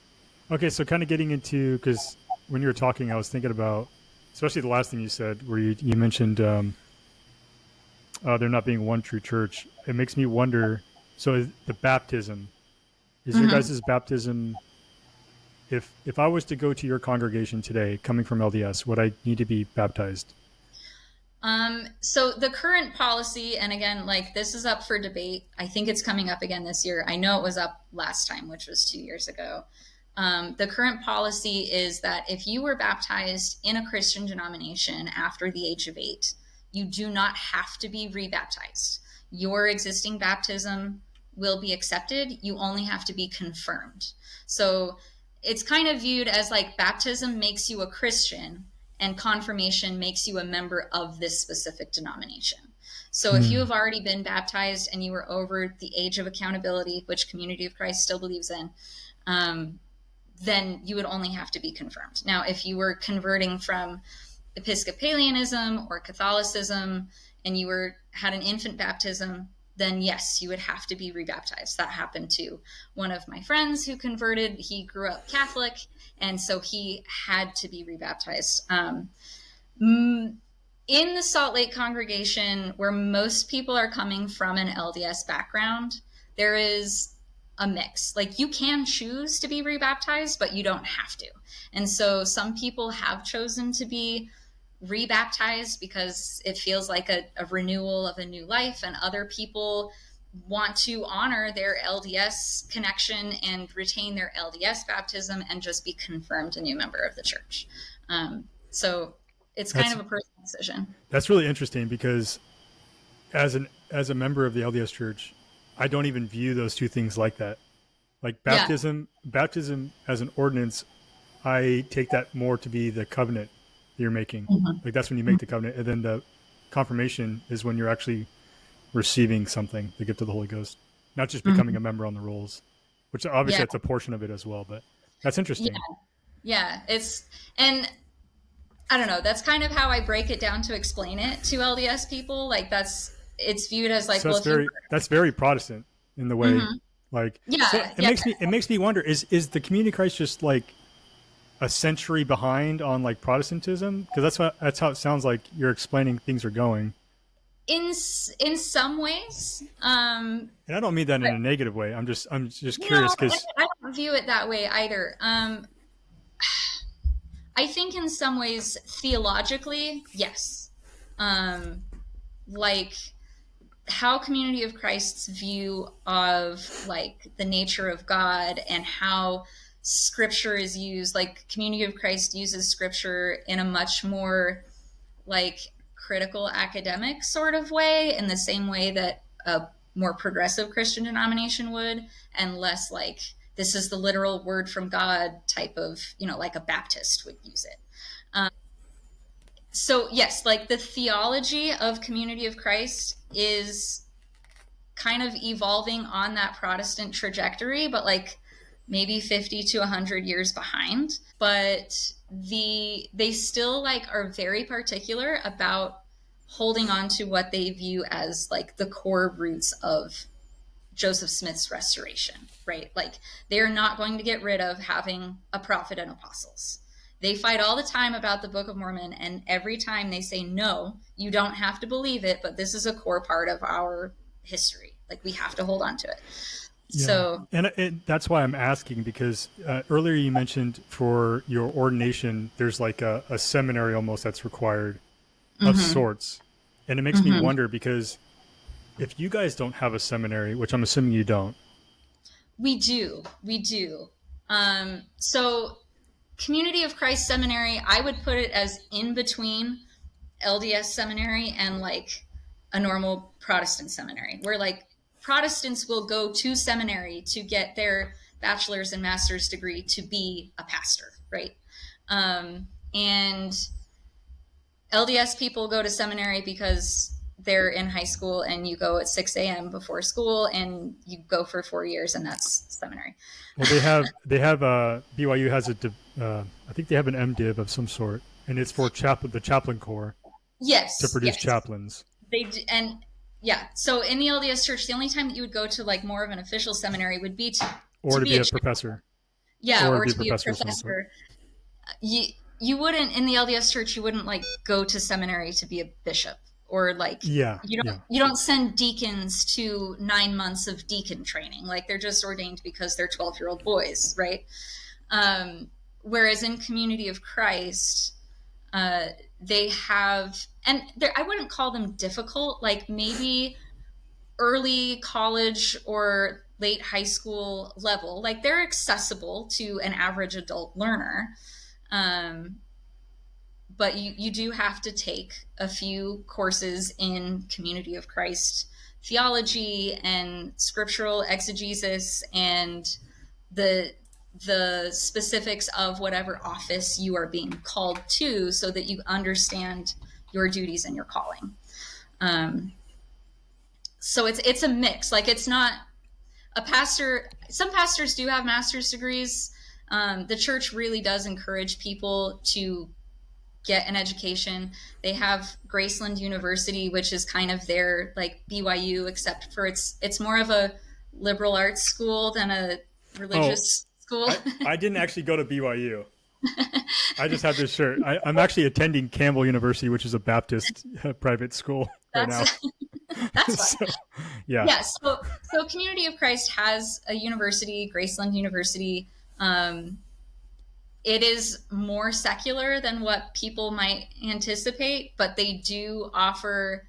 Okay, so kind of getting into, because when you were talking, I was thinking about, especially the last thing you said, where you mentioned there not being one true church. It makes me wonder. So the baptism, is your Mm-hmm. guys' baptism? If I was to go to your congregation today, coming from LDS, would I need to be baptized? So the current policy, and again, like, this is up for debate. I think it's coming up again this year. I know it was up last time, which was 2 years ago. The current policy is that if you were baptized in a Christian denomination after the age of 8, you do not have to be rebaptized. Your existing baptism will be accepted. You only have to be confirmed. So it's kind of viewed as like baptism makes you a Christian and confirmation makes you a member of this specific denomination. So if you Hmm. have already been baptized and you were over the age of accountability, which Community of Christ still believes in, um, then you would only have to be confirmed. Now, if you were converting from Episcopalianism or Catholicism and you had an infant baptism, then yes, you would have to be rebaptized. That happened to one of my friends who converted. He grew up Catholic, and so he had to be rebaptized. In the Salt Lake congregation, where most people are coming from an LDS background, there is a mix. Like, you can choose to be rebaptized, but you don't have to. And so some people have chosen to be rebaptized because it feels like a renewal of a new life, and other people want to honor their LDS connection and retain their LDS baptism and just be confirmed a new member of the church. So it's kind That's of a personal decision. that's really interesting because as a member of the LDS Church, I don't even view those two things like that. Like Yeah. baptism as an ordinance, I take that more to be the covenant that you're making. Mhm. Like, that's when you make the covenant, and then the confirmation is when you're actually receiving something, the gift of the Holy Ghost, not just becoming Mhm. a member on the rolls, which obviously Yeah. that's a portion of it as well. But that's Yeah. interesting. Yeah. And I don't know, that's kind of how I break it down to explain it to LDS people. Like, it's viewed as like, So well, if you that's very Protestant in the way, Mhm. like, so Yeah. Yeah. it makes me wonder, is the community of Christ just like a century behind on like Protestantism? Because that's how it sounds like you're explaining things are going. In some ways, And I don't mean that in but a negative way. I'm just no, curious because I don't view it that way either. I think in some ways, theologically, yes. Um, like, how Community of Christ's view of like the nature of God and how scripture is used, like, Community of Christ uses scripture in a much more like critical academic sort of way, in the same way that a more progressive Christian denomination would, and less like, this is the literal word from God type of, like a Baptist would use it. So yes, like, the theology of Community of Christ is kind of evolving on that Protestant trajectory, but like maybe 50 to 100 years behind. But they still like are very particular about holding on to what they view as like the core roots of Joseph Smith's restoration, right? Like, they're not going to get rid of having a prophet and apostles. They fight all the time about the Book of Mormon, and every time they say, no, you don't have to believe it, but this is a core part of our history. Like we have to hold on to it. Yeah, So and that's why I'm asking, because earlier you mentioned for your ordination, there's like a seminary almost that's required of mhm, sorts, and it makes me mhm. wonder because if you guys don't have a seminary, which I'm assuming you don't. We do. So Community of Christ Seminary, I would put it as in between LDS seminary and like a normal Protestant seminary, where like Protestants will go to seminary to get their bachelor's and master's degree to be a pastor, right? And LDS people go to seminary because they're in high school and you go at 6 a.m. before school and you go for 4 years and that's seminary. Well, they have BYU has I think they have an MDiv of some sort, and it's for the chaplain corps to Yes, produce yes. chaplains. They do, and yeah. So in the LDS Church, the only time that you would go to like more of an official seminary would be Or to to be be a a professor, yeah, or to or be a to be a professor of some sort. professor. You wouldn't in the LDS Church. You wouldn't like go to seminary to be a bishop, or like Yeah, you don't yeah. you don't send deacons to 9 months of deacon training. Like they're just ordained because they're 12-year-old boys, right? Um, Whereas in Community of Christ, uh, they have, and I wouldn't call them difficult. Like maybe early college or late high school level, like they're accessible to an average adult learner. Um, but you do have to take a few courses in Community of Christ theology and scriptural exegesis and the the specifics of whatever office you are being called to so that you understand your duties and your calling. Um, so it's a mix. Like it's not a pastor. Some pastors do have master's degrees. The church really does encourage people to get an education. They have Graceland University, which is kind of their like BYU, except for it's more of a liberal arts school than a Oh, religious school. I didn't actually go to BYU. I just have this shirt. I'm actually attending Campbell University, which is a Baptist private school right now. That's that's fun. So, yeah. Yeah. So Community of Christ has a university, Graceland University. Um, it is more secular than what people might anticipate, but they do offer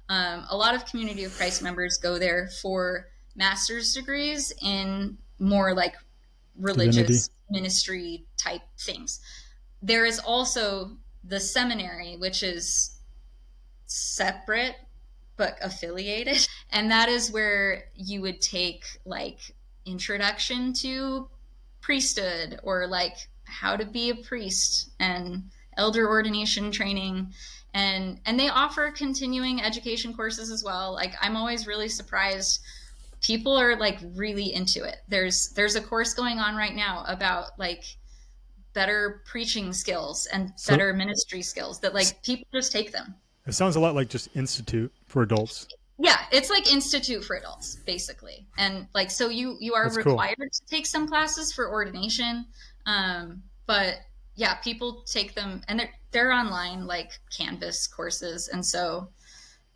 a lot of Community of Christ members go there for master's degrees in more like Divinity. religious ministry type things. There is also the seminary, which is separate but affiliated. And that is where you would take like introduction to priesthood or like how to be a priest and elder ordination training, and they offer continuing education courses as well. Like I'm always really surprised people are like really into it. There's a course going on right now about like better preaching skills and So better ministry skills that like people just take them. it sounds a lot like just Institute for adults. Yeah, it's like institute for adults basically, and like so you are That's cool. required to take some classes for ordination, but yeah, people take them and they're online like Canvas courses, and so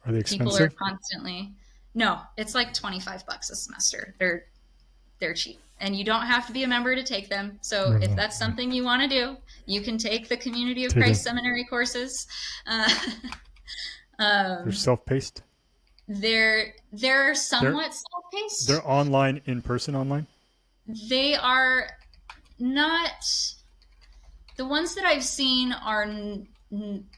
Are they people are expensive? constantly no, it's like $25 a semester. They're cheap, and you don't have to be a member to take them. So if No. that's something you want to do, you can take the Community of Take them. Christ seminary courses. Uh, They're um, self-paced. they're They're somewhat self-paced. they're online, in person online. They are not the ones that I've seen are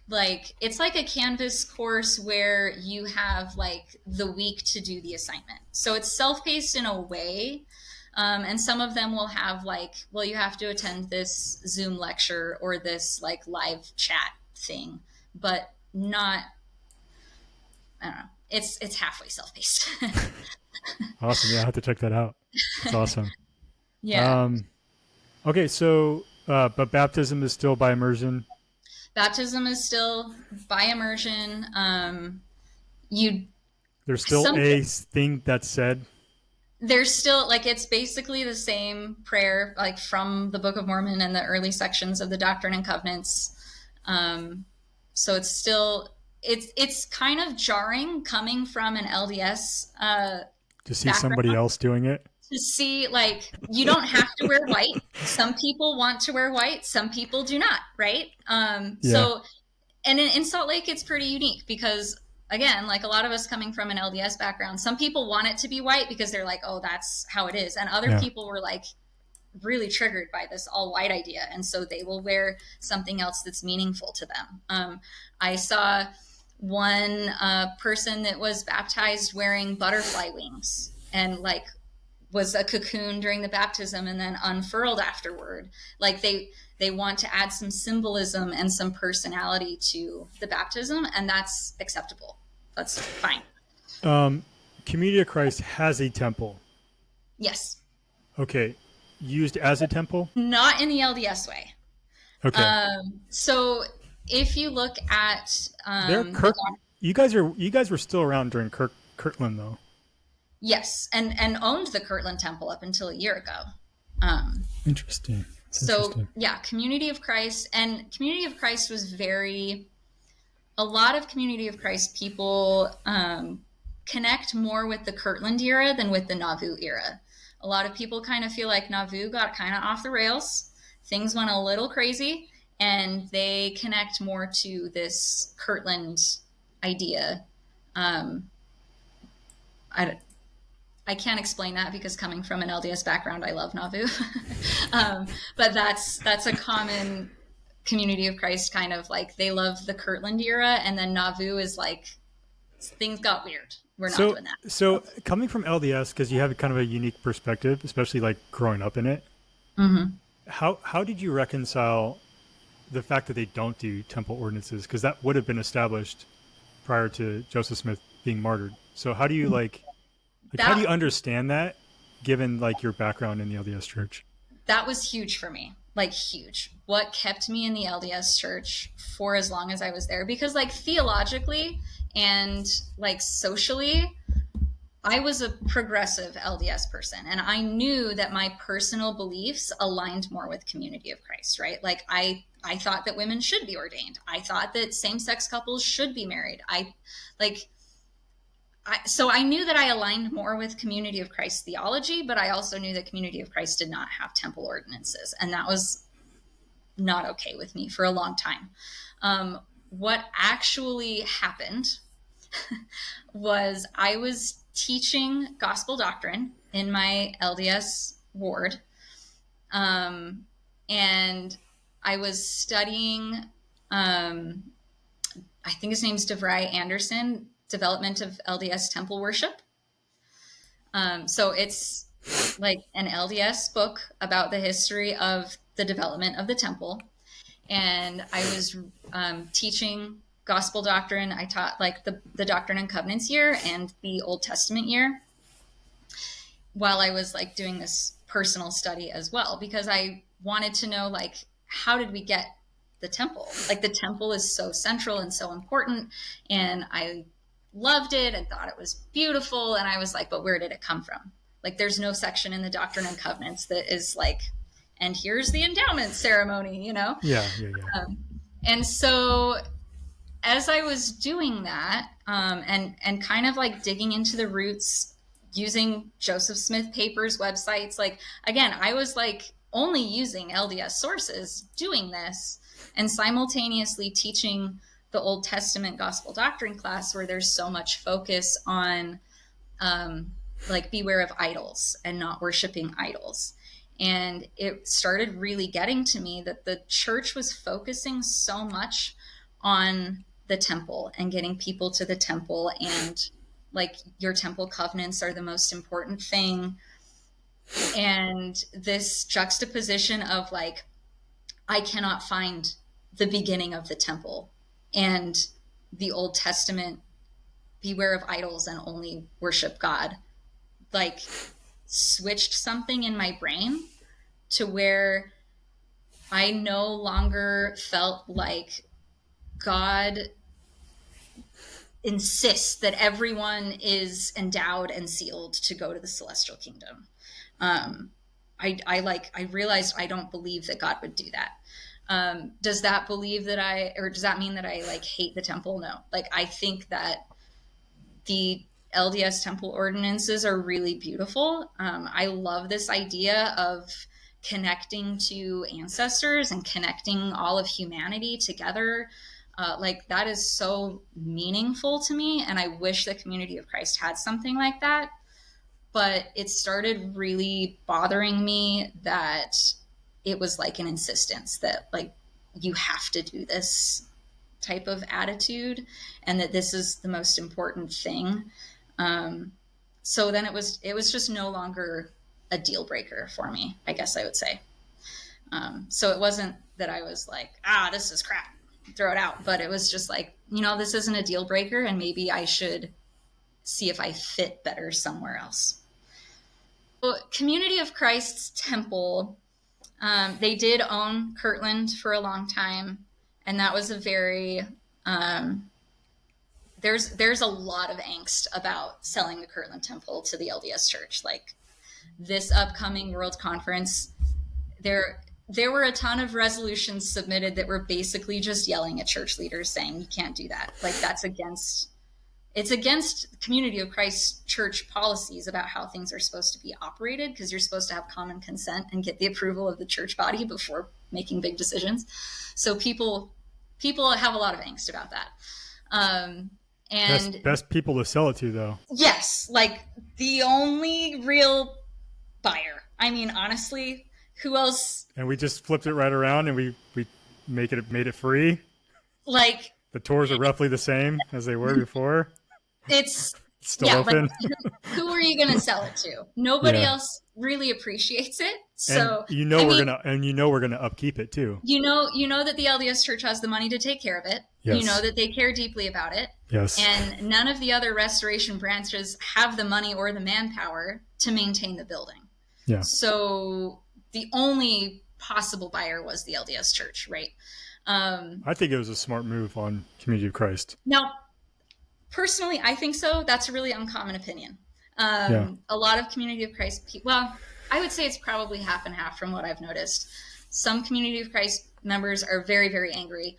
like it's like a Canvas course where you have like the week to do the assignment. So it's self-paced in a way. And some of them will have like, well, you have to attend this Zoom lecture or this like live chat thing, but not, I don't know. It's halfway self-paced. Awesome. Yeah, I have to check that out. That's awesome. Yeah. Okay, so but baptism is still by immersion. Baptism is still by immersion. You There's still some a thing that's said. There's still like it's basically the same prayer like from the Book of Mormon and the early sections of the Doctrine and Covenants. So it's still it's kind of jarring coming from an LDS To see somebody background else doing it. to see, like, you don't have to wear white. Some people want to wear white, some people do not, right? Yeah. So, and in Salt Lake, it's pretty unique because, again, like a lot of us coming from an LDS background, some people want it to be white because they're like, oh, that's how it is. And other Yeah. people were like really triggered by this all white idea. And so they will wear something else that's meaningful to them. I saw one person that was baptized wearing butterfly wings and like was a cocoon during the baptism and then unfurled afterward. Like they want to add some symbolism and some personality to the baptism, and that's acceptable. That's fine. Community of Christ has a temple. Yes. Okay. Used as a temple? Not in the LDS way. Okay. So if you look at you guys were still around during Kirtland though. yes, and owned the Kirtland Temple up until a year ago. Interesting. So yeah, Community of Christ, and Community of Christ was a lot of Community of Christ people connect more with the Kirtland era than with the Nauvoo era. A lot of people kind of feel like Nauvoo got kind of off the rails. Things went a little crazy, and they connect more to this Kirtland idea. I can't explain that because coming from an LDS background, I love Nauvoo. But that's a common Community of Christ kind of like, they love the Kirtland era, and then Nauvoo is like, things got weird. We're not doing that. So coming from LDS, because you have kind of a unique perspective, especially like growing up in it. Mm-hmm. How did you reconcile the fact that they don't do temple ordinances? Because that would have been established prior to Joseph Smith being martyred. So how do you how do you understand that, given like your background in the LDS Church? That was huge for me, like huge. What kept me in the LDS Church for as long as I was there, because like theologically and like socially, I was a progressive LDS person, and I knew that my personal beliefs aligned more with Community of Christ, right? Like I thought that women should be ordained. I thought that same-sex couples should be married. So I knew that I aligned more with Community of Christ theology, but I also knew that Community of Christ did not have temple ordinances, and that was not okay with me for a long time. What actually happened was I was teaching gospel doctrine in my LDS ward, and I was studying, I think his name's DeVry Anderson, Development of LDS Temple Worship. So it's like an LDS book about the history of the development of the temple. And I was teaching gospel doctrine. I taught like the Doctrine and Covenants year and the Old Testament year, while I was like doing this personal study as well, because I wanted to know, like, how did we get the temple? Like, the temple is so central and so important, and I loved it and thought it was beautiful. And I was like, but where did it come from? Like, there's no section in the Doctrine and Covenants that is like, and here's the endowment ceremony, you know? Yeah. And so as I was doing that, and kind of like digging into the roots, using Joseph Smith Papers websites, like, again, I was like only using LDS sources doing this, and simultaneously teaching the Old Testament gospel doctrine class, where there's so much focus on like, beware of idols and not worshiping idols. And it started really getting to me that the church was focusing so much on the temple and getting people to the temple, and like, your temple covenants are the most important thing. And this juxtaposition of like, I cannot find the beginning of the temple, and the Old Testament, beware of idols and only worship God, like, switched something in my brain to where I no longer felt like God insists that everyone is endowed and sealed to go to the celestial kingdom. I realized I don't believe that God would do that. Does that does that mean that I like hate the temple? No. Like, I think that the LDS temple ordinances are really beautiful. I love this idea of connecting to ancestors and connecting all of humanity together. Like, that is so meaningful to me, and I wish the Community of Christ had something like that. But it started really bothering me that it was like an insistence that, like, you have to do this type of attitude, and that this is the most important thing. So then it was just no longer a deal breaker for me, I guess I would say. So it wasn't that I was like, this is crap, throw it out. But it was just like, this isn't a deal breaker, and maybe I should see if I fit better somewhere else. So Community of Christ's temple, they did own Kirtland for a long time. And that was a very, there's a lot of angst about selling the Kirtland Temple to the LDS Church. Like, this upcoming World Conference, there were a ton of resolutions submitted that were basically just yelling at church leaders saying, you can't do that. Like, it's against Community of Christ church policies about how things are supposed to be operated, because you're supposed to have common consent and get the approval of the church body before making big decisions. So people have a lot of angst about that. And best people to sell it to, though. Yes, like, the only real buyer. I mean, honestly, who else? And we just flipped it right around, and we made it free. Like, the tours are roughly the same as they were before. It's still open. But who are you going to sell it to? Nobody else really appreciates it. So and we're gonna upkeep it too. You know that the LDS Church has the money to take care of it. Yes. You know that they care deeply about it. Yes. And none of the other restoration branches have the money or the manpower to maintain the building. Yeah. So the only possible buyer was the LDS Church, right? I think it was a smart move on Community of Christ. Now, personally, I think so. That's a really uncommon opinion. A lot of Community of Christ people, I would say it's probably half and half from what I've noticed. Some Community of Christ members are very, very angry.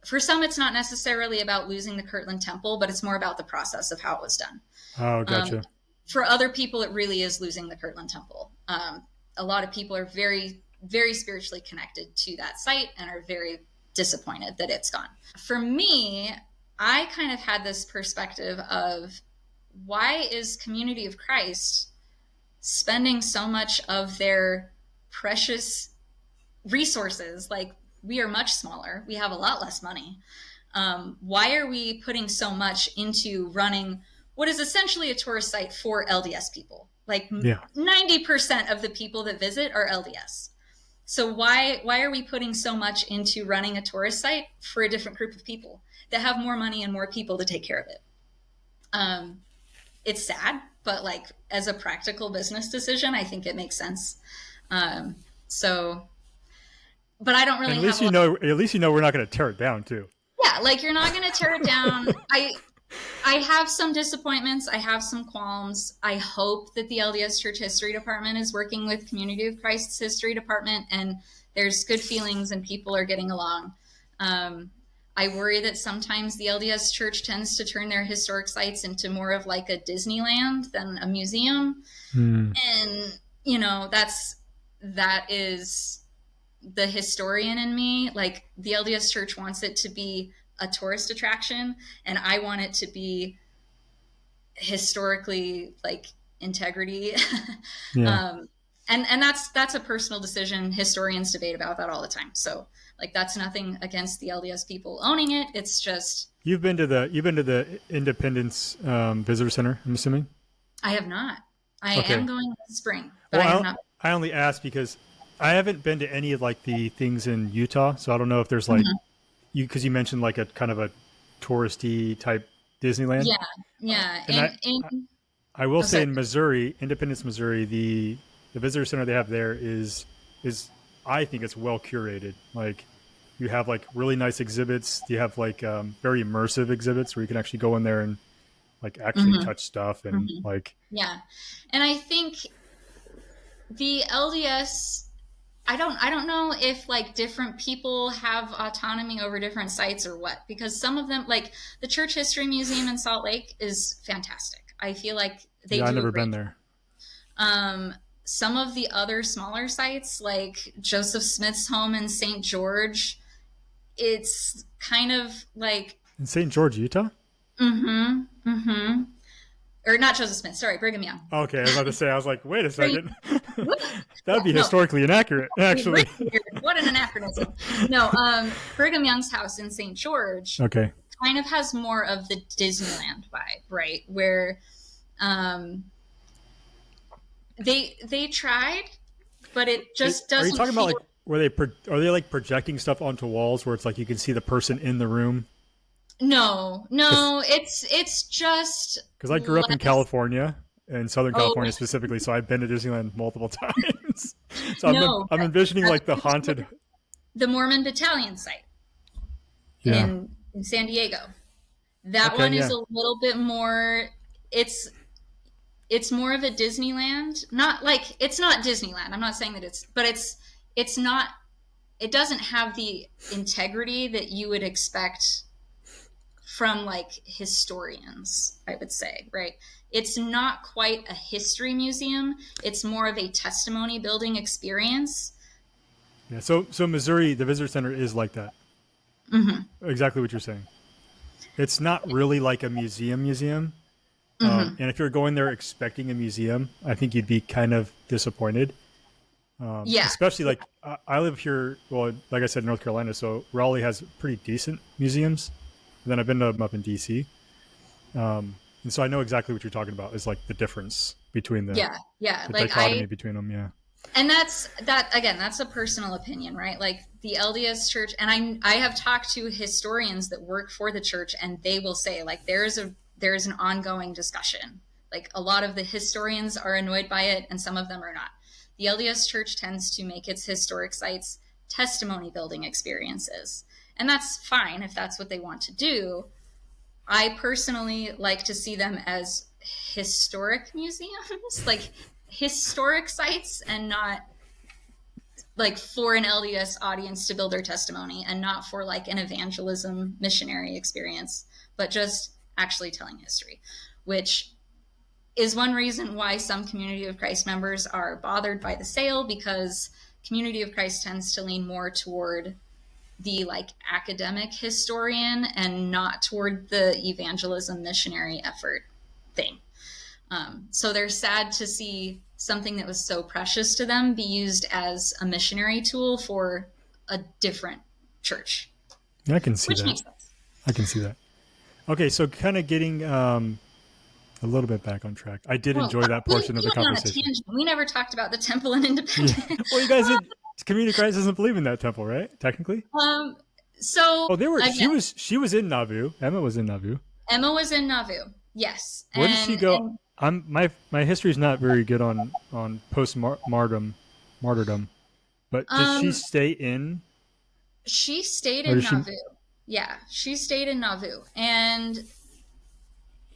For some, it's not necessarily about losing the Kirtland Temple, but it's more about the process of how it was done. Oh, gotcha. For other people, it really is losing the Kirtland Temple. A lot of people are very, very spiritually connected to that site and are very disappointed that it's gone. For me, I kind of had this perspective of, why is Community of Christ spending so much of their precious resources? Like, we are much smaller. We have a lot less money. Why are we putting so much into running what is essentially a tourist site for LDS people? Like, 90% of the people that visit are LDS. So why are we putting so much into running a tourist site for a different group of people that have more money and more people to take care of it? It's sad, but like, as a practical business decision, I think it makes sense. But I don't really at least you know we're not going to tear it down too. Yeah, like, you're not going to tear it down. I have some disappointments. I have some qualms. I hope that the LDS Church History Department is working with Community of Christ's History Department, and there's good feelings and people are getting along. I worry that sometimes the LDS Church tends to turn their historic sites into more of like a Disneyland than a museum. And, that is the historian in me. Like, the LDS Church wants it to be a tourist attraction, and I want it to be historically, like, integrity. And that's a personal decision. Historians debate about that all the time. So, like, that's nothing against the LDS people owning it. It's just, you've been to the Independence Visitor Center, I'm assuming. I have not. I am going this spring, but well, I have not. I only asked because I haven't been to any of like the things in Utah, so I don't know if there's like because you mentioned like a kind of a touristy type Disneyland. Yeah. I will say in Missouri, Independence, Missouri, the visitor center they have there is I think it's well curated. Like, you have like really nice exhibits. You have like very immersive exhibits where you can actually go in there and like actually touch stuff and like. Yeah. And I think the LDS I don't know if like different people have autonomy over different sites or what, because some of them, like the Church History Museum in Salt Lake, is fantastic. I feel like they Yeah, I've do a never been great. there. Some of the other smaller sites, like Joseph Smith's home in St. George, it's kind of like, In St. George, Utah? or not Joseph Smith, sorry, Brigham Young. Okay, I was about to say, I was like, wait a second. What? That would Yeah, be no. historically inaccurate, actually. What an anachronism. No, Brigham Young's house in St. George Okay. kind of has more of the Disneyland vibe, right? Where they tried, but it just Are you doesn't talking feel. about like where are they like projecting stuff onto walls where it's like you can see the person in the room? No, it's just Because I grew up in less. California, in Southern Oh California specifically, so I've been to Disneyland multiple times. So no, I'm envisioning like the haunted. the Mormon Battalion site Yeah. in San Diego. That Okay. one is Yeah. a little bit more. It's more of a Disneyland. Not like it's not Disneyland. I'm not saying that but it's not. It doesn't have the integrity that you would expect from like historians, I would say, right? It's not quite a history museum. It's more of a testimony building experience. Yeah. So Missouri, the visitor center is like that. Mm-hmm. Exactly what you're saying. It's not really like a museum. Mm-hmm. And if you're going there expecting a museum, I think you'd be kind of disappointed. Yeah. Especially like I live here, well, like I said, North Carolina, so Raleigh has pretty decent museums. And then I've been to them up in DC. And so I know exactly what you're talking about is like the difference between the like dichotomy between them. Yeah. And that's a personal opinion, right? Like the LDS Church, and I have talked to historians that work for the church, and they will say like there's an ongoing discussion. Like a lot of the historians are annoyed by it, and some of them are not. The LDS Church tends to make its historic sites testimony building experiences, and that's fine if that's what they want to do. I personally like to see them as historic museums, like historic sites, and not like for an LDS audience to build their testimony, and not for like an evangelism missionary experience, but just actually telling history, which is one reason why some Community of Christ members are bothered by the sale, because Community of Christ tends to lean more toward the like academic historian and not toward the evangelism missionary effort thing. So they're sad to see something that was so precious to them be used as a missionary tool for a different church. Yeah, I can see Which that. makes sense. I can see that. Okay, so kind of getting a little bit back on track. I did enjoy that portion of the conversation. We never talked about the temple in Independence. Yeah. Well, you guys did. Community of Christ doesn't believe in that temple, right? Technically. So they were. Again, She was in Nauvoo. Emma was in Nauvoo. Emma was in Nauvoo. Yes. Where did she go? My history is not very good on post martyrdom, but did she stay in? She stayed in Nauvoo. Yeah, she stayed in Nauvoo, and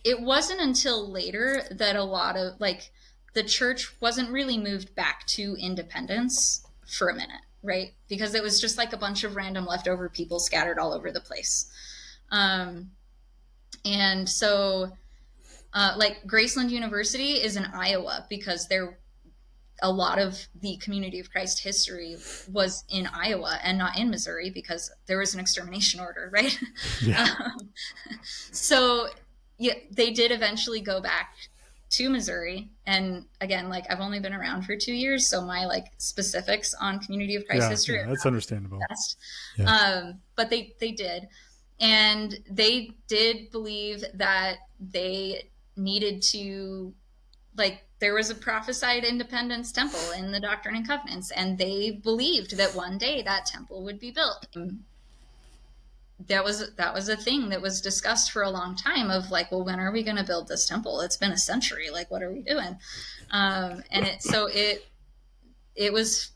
it wasn't until later that a lot of like the church wasn't really moved back to Independence for a minute, right? Because it was just like a bunch of random leftover people scattered all over the place. And so like Graceland University is in Iowa because a lot of the Community of Christ history was in Iowa and not in Missouri because there was an extermination order, right? Yeah. So yeah, they did eventually go back to Missouri. And again, like I've only been around for 2 years, so my like specifics on Community of Christ history are that's understandable. Best. Yeah. But they did. And they did believe that they needed to, like, there was a prophesied Independence Temple in the Doctrine and Covenants, and they believed that one day that temple would be built. That was a thing that was discussed for a long time of like, well, when are we going to build this temple? It's been a century. Like, what are we doing? And it was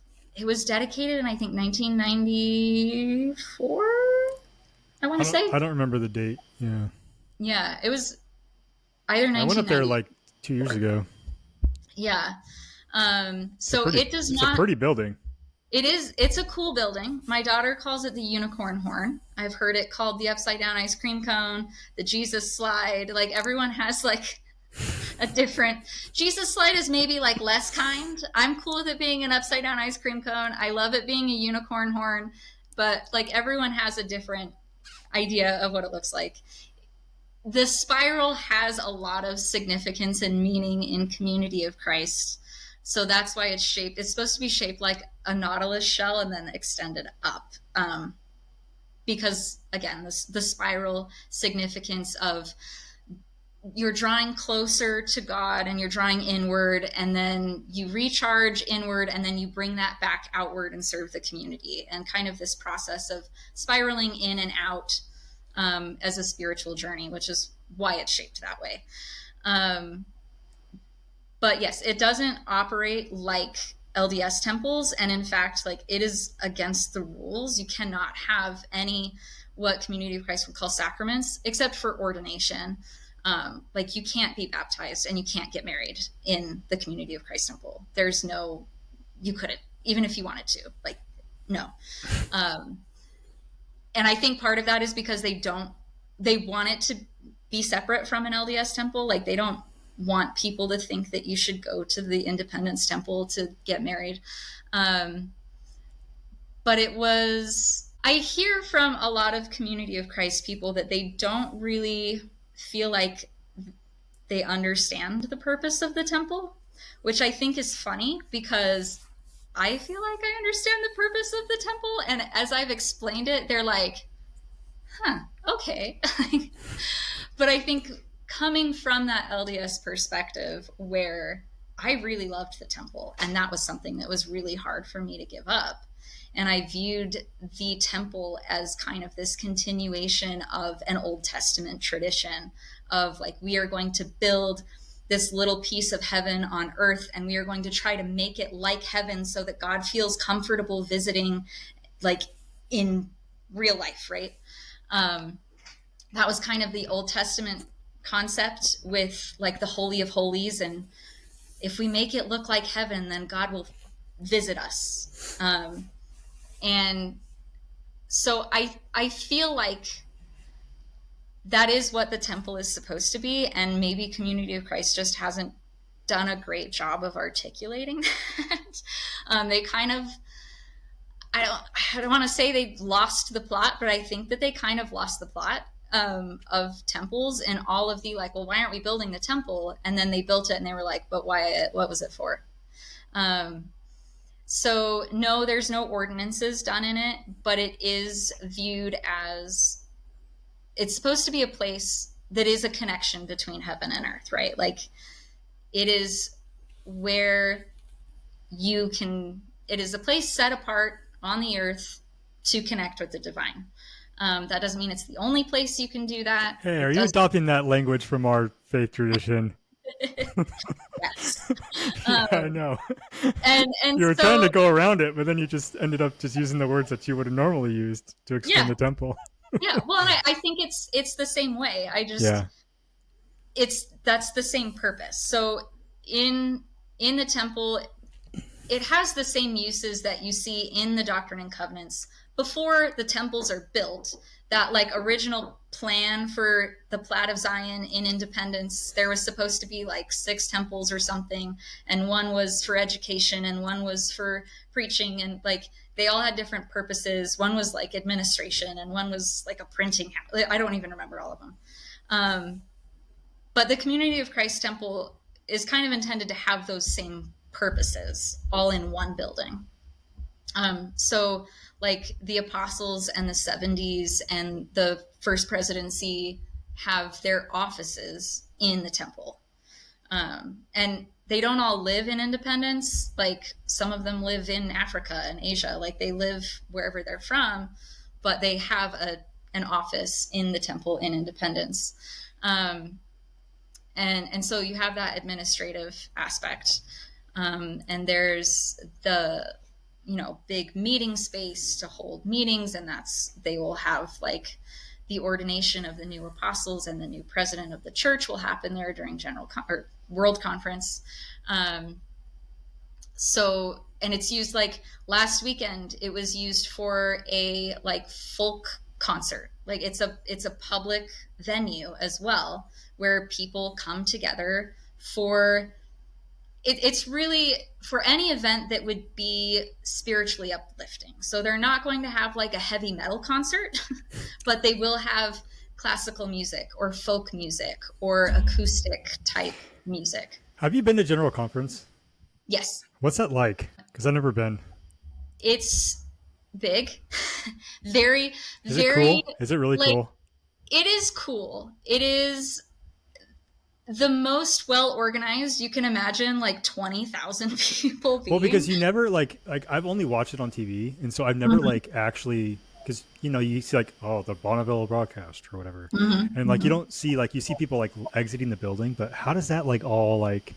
dedicated in, I think, 1994. I want to say. I don't remember the date. Yeah. Yeah, it was either 1990. I went up there like 2 years ago. Yeah. So it does not. It's a pretty building. It's a cool building. My daughter calls it the unicorn horn. I've heard it called the upside down ice cream cone, the Jesus slide. Like everyone has like a different Jesus slide is maybe like less kind. I'm cool with it being an upside down ice cream cone. I love it being a unicorn horn, but like everyone has a different idea of what it looks like. The spiral has a lot of significance and meaning in Community of Christ. So that's why it's supposed to be shaped like a nautilus shell and then extended up. Because again, the spiral significance of you're drawing closer to God and you're drawing inward, and then you recharge inward, and then you bring that back outward and serve the community, and kind of this process of spiraling in and out as a spiritual journey, which is why it's shaped that way. But yes, it doesn't operate like LDS temples, and in fact, like it is against the rules. You cannot have any what Community of Christ would call sacraments, except for ordination. Like you can't be baptized and you can't get married in the Community of Christ temple. You couldn't, even if you wanted to, like, no. And I think part of that is because they want it to be separate from an LDS temple. Like they don't want people to think that you should go to the Independence temple to get married. But I hear from a lot of Community of Christ people that they don't really feel like they understand the purpose of the temple, which I think is funny because I feel like I understand the purpose of the temple. And as I've explained it, they're like, huh, okay. But I think coming from that LDS perspective where I really loved the temple, and that was something that was really hard for me to give up. And I viewed the temple as kind of this continuation of an Old Testament tradition of like, we are going to build this little piece of heaven on earth, and we are going to try to make it like heaven so that God feels comfortable visiting like in real life, right? That was kind of the Old Testament concept with like the Holy of Holies. And if we make it look like heaven, then God will visit us. And so I feel like that is what the temple is supposed to be. And maybe Community of Christ just hasn't done a great job of articulating that. They kind of, I don't want to say they lost the plot, but I think that they kind of lost the plot of temples and all of the like, well, why aren't we building the temple? And then they built it and they were like, but why, what was it for? So no, there's no ordinances done in it, but it is viewed as, it's supposed to be a place that is a connection between heaven and earth, right? Like it is where it is a place set apart on the earth to connect with the divine. That doesn't mean it's the only place you can do that. Hey, are you adopting that language from our faith tradition? Yes. Yeah, I know. And you were so, trying to go around it, but then you just ended up just using the words that you would have normally used to explain the temple. Yeah, well, and I think it's the same way. That's the same purpose. So in the temple, it has the same uses that you see in the Doctrine and Covenants before the temples are built. That like original plan for the Plat of Zion in Independence, there was supposed to be like 6 temples or something, and one was for education and one was for preaching, and like they all had different purposes. One was like administration and one was like a printing house. I don't even remember all of them. But the Community of Christ temple is kind of intended to have those same purposes all in one building. So like the apostles and the 70s and the first presidency have their offices in the temple. And they don't all live in Independence. Like some of them live in Africa and Asia, like they live wherever they're from, but they have an office in the temple in Independence. And so you have that administrative aspect. And there's the, big meeting space to hold meetings, and they will have like the ordination of the new apostles, and the new president of the church will happen there during World Conference. So, and it's used like last weekend, it was used for a like folk concert. Like it's a public venue as well where people come together for it's really for any event that would be spiritually uplifting. So they're not going to have like a heavy metal concert, but they will have classical music or folk music or acoustic type music. Have you been to General Conference? Yes, What's that like? Because I've never been. it's big, very, Is it very cool? Is it really like cool? it is cool. It is the most well organized you can imagine, like 20,000 people being. Well, because you never like I've only watched it on TV, and so I've never Mhm. like actually because you see like the Bonneville broadcast or whatever, Mhm. and like you don't see like you see people like exiting the building, but how does that like all like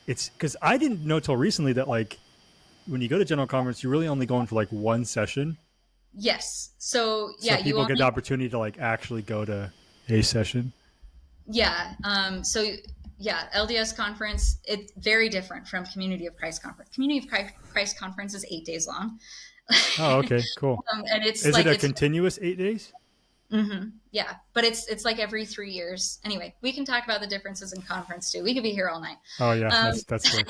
it's because I didn't know till recently that like when you go to General Conference, you're really only going for like one session, Yes. So so yeah, you people get the only opportunity to like actually go to a session. yeah. So yeah, LDS conference, it's very different from Community of Christ conference. Community of Christ conference is 8 days long. Oh, okay, cool. And it's Is it like a it's continuous 8 days? yeah, but it's like every 3 years. Anyway, we can talk about the differences in conference too. We could be here all night. Oh yeah, Um, that's fair.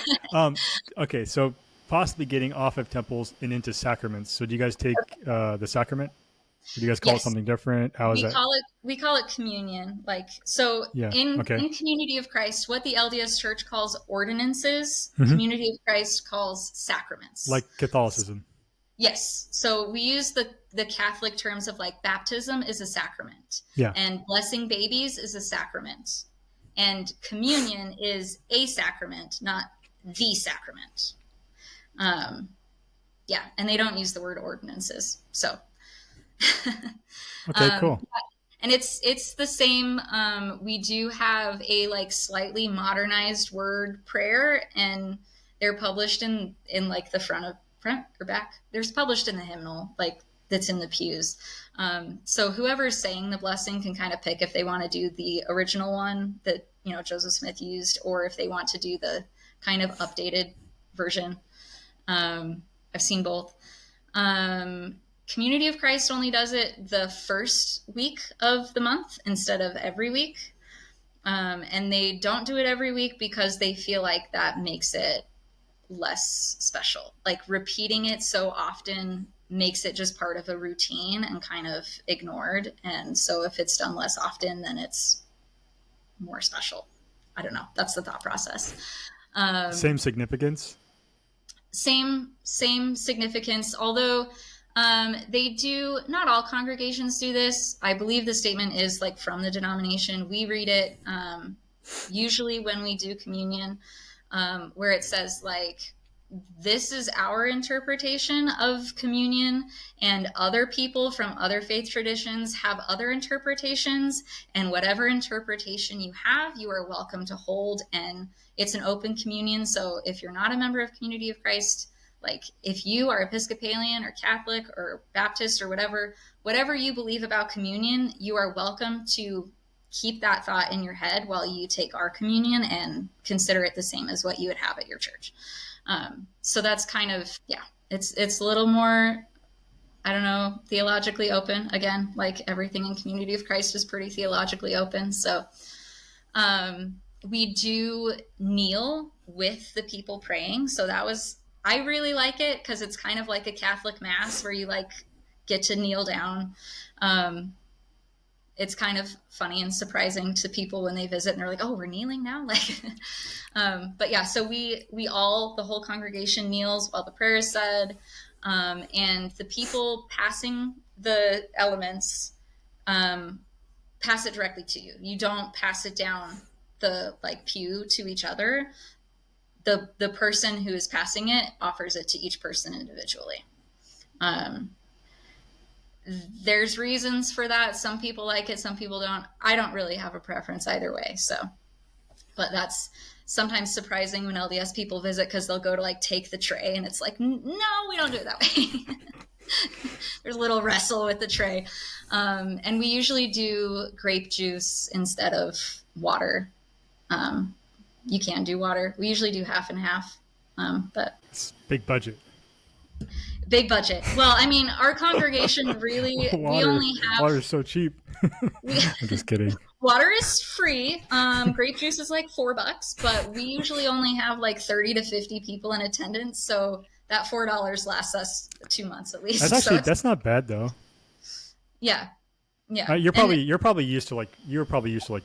Okay, so possibly getting off of temples and into sacraments. So do you guys take the sacrament? Or do you guys call it yes, something different? How is that? we call it communion. Like so Yeah. in Okay. Community of Christ, what the LDS Church calls ordinances, Hmm. Community of Christ calls sacraments. Like Catholicism. Yes. So we use the Catholic terms of like baptism is a sacrament Yeah. and blessing babies is a sacrament. And communion is a sacrament, not the sacrament. Um, yeah, and they don't use the word ordinances. So Okay. Cool. and it's the same. We do have a like slightly modernized word prayer, and they're published in like the front or back. They're published in the hymnal, like that's in the pews. So whoever's saying the blessing can kind of pick if they want to do the original one that Joseph Smith used, or if they want to do the kind of updated version. I've seen both. Um, Community of Christ only does it the first week of the month instead of every week. And they don't do it every week because they feel like that makes it less special. Like repeating it so often makes it just part of a routine and kind of ignored. And so if it's done less often, then it's more special. I don't know. That's the thought process. Same significance. Same significance, although they do, not all congregations do this. I believe the statement is like from the denomination. We read it usually when we do communion, where it says like, this is our interpretation of communion, and other people from other faith traditions have other interpretations, and whatever interpretation you have, you are welcome to hold. And it's an open communion. So if you're not a member of Community of Christ, like if you are Episcopalian or Catholic or Baptist or whatever you believe about communion, you are welcome to keep that thought in your head while you take our communion and consider it the same as what you would have at your church. So that's kind of, yeah, it's a little more, I don't know, theologically open. Again, like everything in Community of Christ is pretty theologically open. So we do kneel with the people praying. So I really like it because it's kind of like a Catholic mass where you like get to kneel down. It's kind of funny and surprising to people when they visit and they're like, oh, we're kneeling now. Like, but yeah, so the whole congregation kneels while the prayer is said. And the people passing the elements, pass it directly to you. You don't pass it down the like pew to each other. The person who is passing it offers it to each person individually. There's reasons for that. Some people like it, some people don't. I don't really have a preference either way. So, but that's sometimes surprising when LDS people visit because they'll go to like take the tray and it's like, no, we don't do it that way. There's a little wrestle with the tray. And we usually do grape juice instead of water. You can do water. We usually do half and half. But It's big budget. big budget. Well, I mean, our congregation really, we only have Water is so cheap. we, I'm just kidding. water is free. Grape juice is like $4, but we usually only have like 30 to 50 people in attendance. So that $4 lasts us 2 months at least. That's not bad though. Yeah. Yeah. You're probably used to like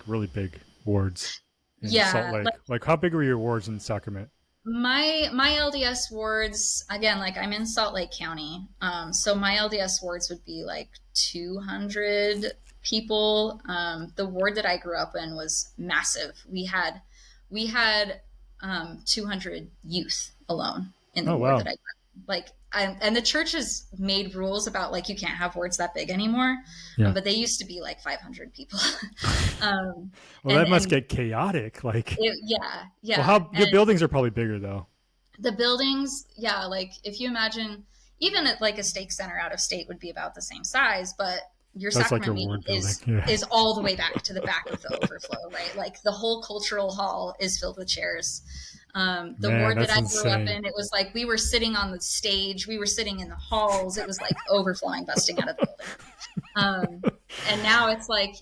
really big wards in Salt Lake. Like how big were your wards in Sacramento? My LDS wards, again, like I'm in Salt Lake County, so my LDS wards would be like 200 people. The ward that I grew up in was massive. We had 200 youth alone in the ward that I grew up in. Like, and the church has made rules about like you can't have wards that big anymore, but they used to be like 500 people. That must get chaotic. Like, yeah. Well, your buildings are probably bigger though. The buildings, yeah, like if you imagine, even at like a stake center out of state would be about the same size, but your sacrament meeting is all the way back to the back of the overflow, right? Like the whole cultural hall is filled with chairs. The ward that I grew up in, it was like we were sitting on the stage, we were sitting in the halls, it was like overflowing, busting out of the building. And now it's like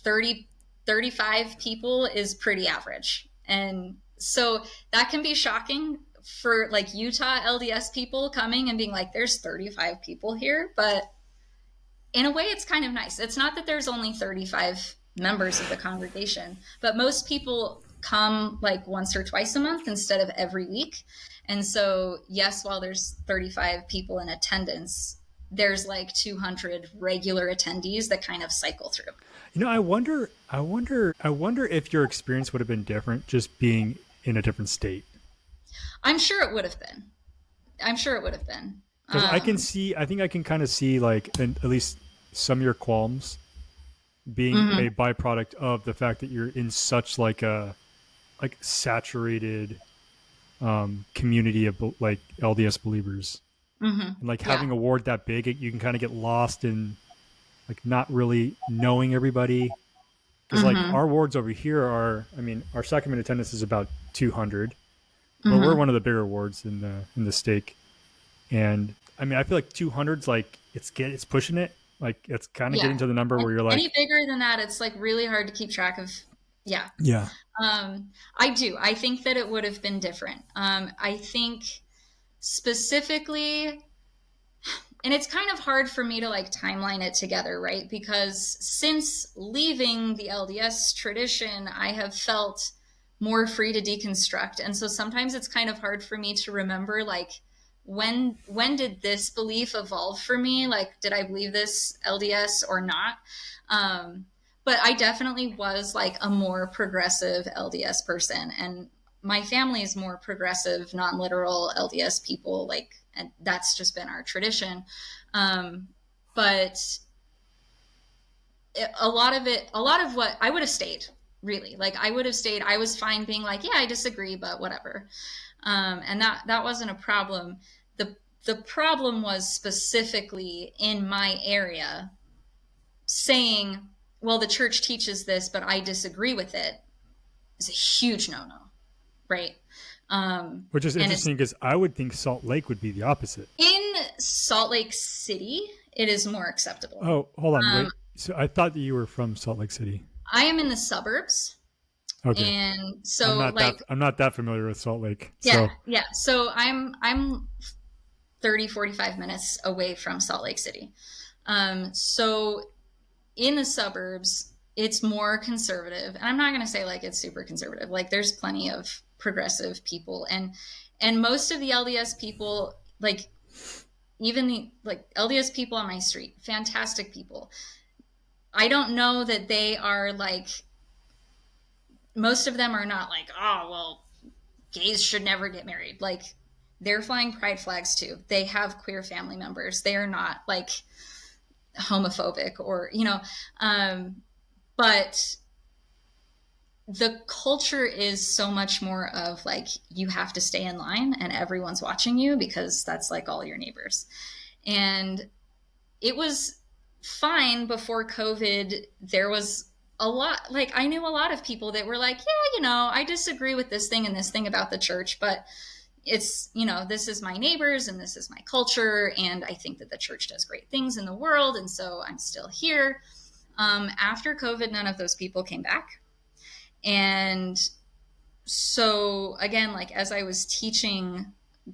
35 people is pretty average. And so that can be shocking for like Utah LDS people coming and being like, there's 35 people here. But in a way, it's kind of nice. It's not that there's only 35 members of the congregation, but most people come like once or twice a month instead of every week. And so, yes, while there's 35 people in attendance, there's like 200 regular attendees that kind of cycle through. You know, I wonder if your experience would have been different just being in a different state. I'm sure it would have been. Because I think I can kind of see like at least some of your qualms being a byproduct of the fact that you're in such like a saturated community of like LDS believers. And like having a ward that big, you can kind of get lost in like not really knowing everybody. Because like our wards over here our sacrament attendance is about 200, but we're one of the bigger wards in the stake. And I mean, I feel like 200's like it's pushing it. Like it's kind of getting to the number where you're like any bigger than that, it's like really hard to keep track of. Yeah. I think that it would have been different. I think specifically, and it's kind of hard for me to like timeline it together, right? Because since leaving the LDS tradition, I have felt more free to deconstruct. And so sometimes it's kind of hard for me to remember like when did this belief evolve for me? Like, did I believe this LDS or not? But I definitely was like a more progressive LDS person, and my family is more progressive, non-literal LDS people, like, and that's just been our tradition. But a lot of what I would have stayed, really, like I would have stayed. I was fine being like, yeah, I disagree, but whatever. And that wasn't a problem. The problem was specifically in my area saying, well, the church teaches this, but I disagree with it, is a huge no-no, right? Which is interesting because I would think Salt Lake would be the opposite. In Salt Lake City, it is more acceptable. Oh, hold on, wait. So I thought that you were from Salt Lake City. I am in the suburbs. Okay. And so I'm not that familiar with Salt Lake. Yeah. So I'm 30, 45 minutes away from Salt Lake City. So in the suburbs, it's more conservative. And I'm not going to say like it's super conservative. Like there's plenty of progressive people, and most of the LDS people, like even the like LDS people on my street, fantastic people. I don't know that they are like, most of them are not like, oh, well, gays should never get married. Like they're flying pride flags too. They have queer family members. They are not like homophobic or, but the culture is so much more of like, you have to stay in line and everyone's watching you because that's like all your neighbors. And it was fine before COVID. There was a lot, like I knew a lot of people that were like, yeah, I disagree with this thing and this thing about the church, but it's, this is my neighbors and this is my culture. And I think that the church does great things in the world. And so I'm still here. After COVID, none of those people came back. And so again, like as I was teaching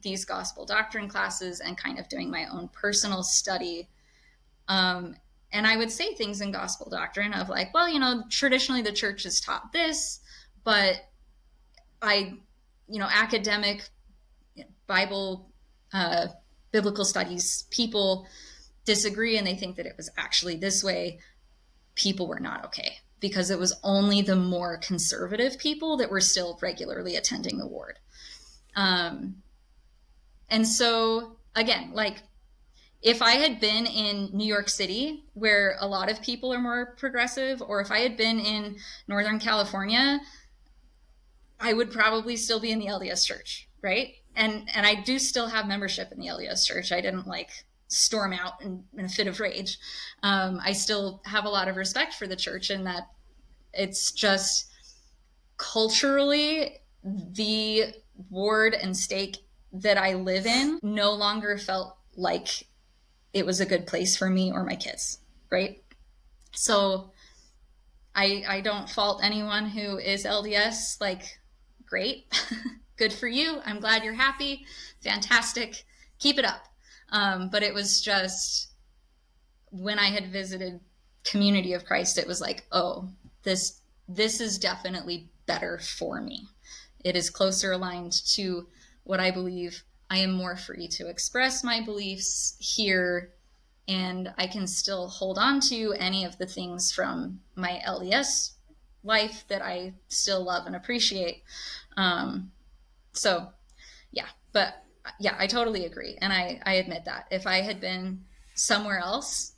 these gospel doctrine classes and kind of doing my own personal study, and I would say things in gospel doctrine of like, well, traditionally the church has taught this, but academic Bible, biblical studies people disagree, and they think that it was actually this way. People were not okay, because it was only the more conservative people that were still regularly attending the ward. And so again, like if I had been in New York City, where a lot of people are more progressive, or if I had been in Northern California, I would probably still be in the LDS Church, right? And I do still have membership in the LDS Church. I didn't like storm out in a fit of rage. I still have a lot of respect for the church, and that it's just culturally the ward and stake that I live in no longer felt like it was a good place for me or my kids, right? So I don't fault anyone who is LDS. Like, great. Good for you. I'm glad you're happy. Fantastic. Keep it up. But it was just when I had visited Community of Christ, it was like, oh, this is definitely better for me. It is closer aligned to what I believe. I am more free to express my beliefs here, and I can still hold on to any of the things from my LDS life that I still love and appreciate. So yeah, but yeah, I totally agree. And I admit that if I had been somewhere else,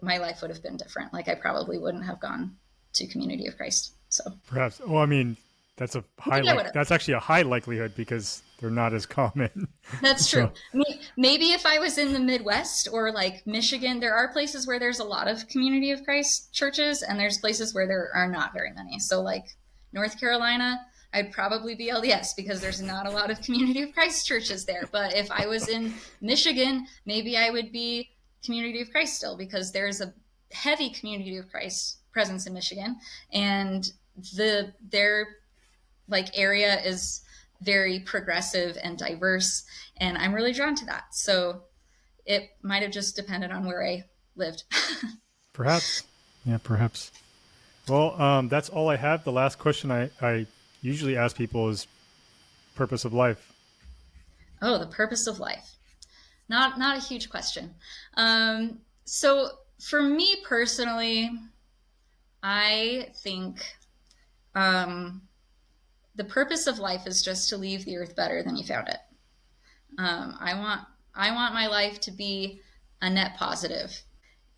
my life would have been different. Like I probably wouldn't have gone to Community of Christ. So Perhaps. Well, I mean, that's that's actually a high likelihood because they're not as common. That's true. I mean, maybe if I was in the Midwest or like Michigan, there are places where there's a lot of Community of Christ churches, and there's places where there are not very many. So like North Carolina, I'd probably be LDS because there's not a lot of Community of Christ churches there. But if I was in Michigan, maybe I would be Community of Christ still, because there's a heavy Community of Christ presence in Michigan, and their like area is very progressive and diverse, and I'm really drawn to that. So it might have just depended on where I lived. Perhaps. Yeah, perhaps. Well, that's all I have. The last question I usually ask people is purpose of life. Oh, the purpose of life. Not a huge question. So for me personally, I think the purpose of life is just to leave the earth better than you found it. I want my life to be a net positive,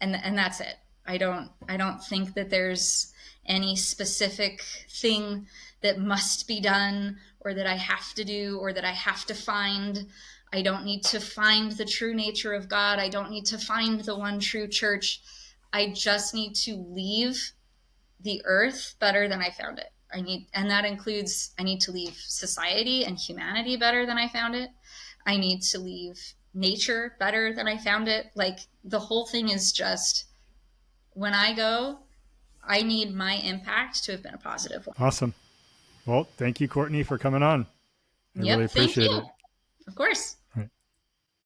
and that's it. I don't think that there's any specific thing that must be done, or that I have to do, or that I have to find. I don't need to find the true nature of God. I don't need to find the one true church. I just need to leave the earth better than I found it. And that includes, I need to leave society and humanity better than I found it. I need to leave nature better than I found it. Like the whole thing is just, when I go, I need my impact to have been a positive one. Awesome. Well, thank you, Kourtney, for coming on. I really appreciate it. Of course.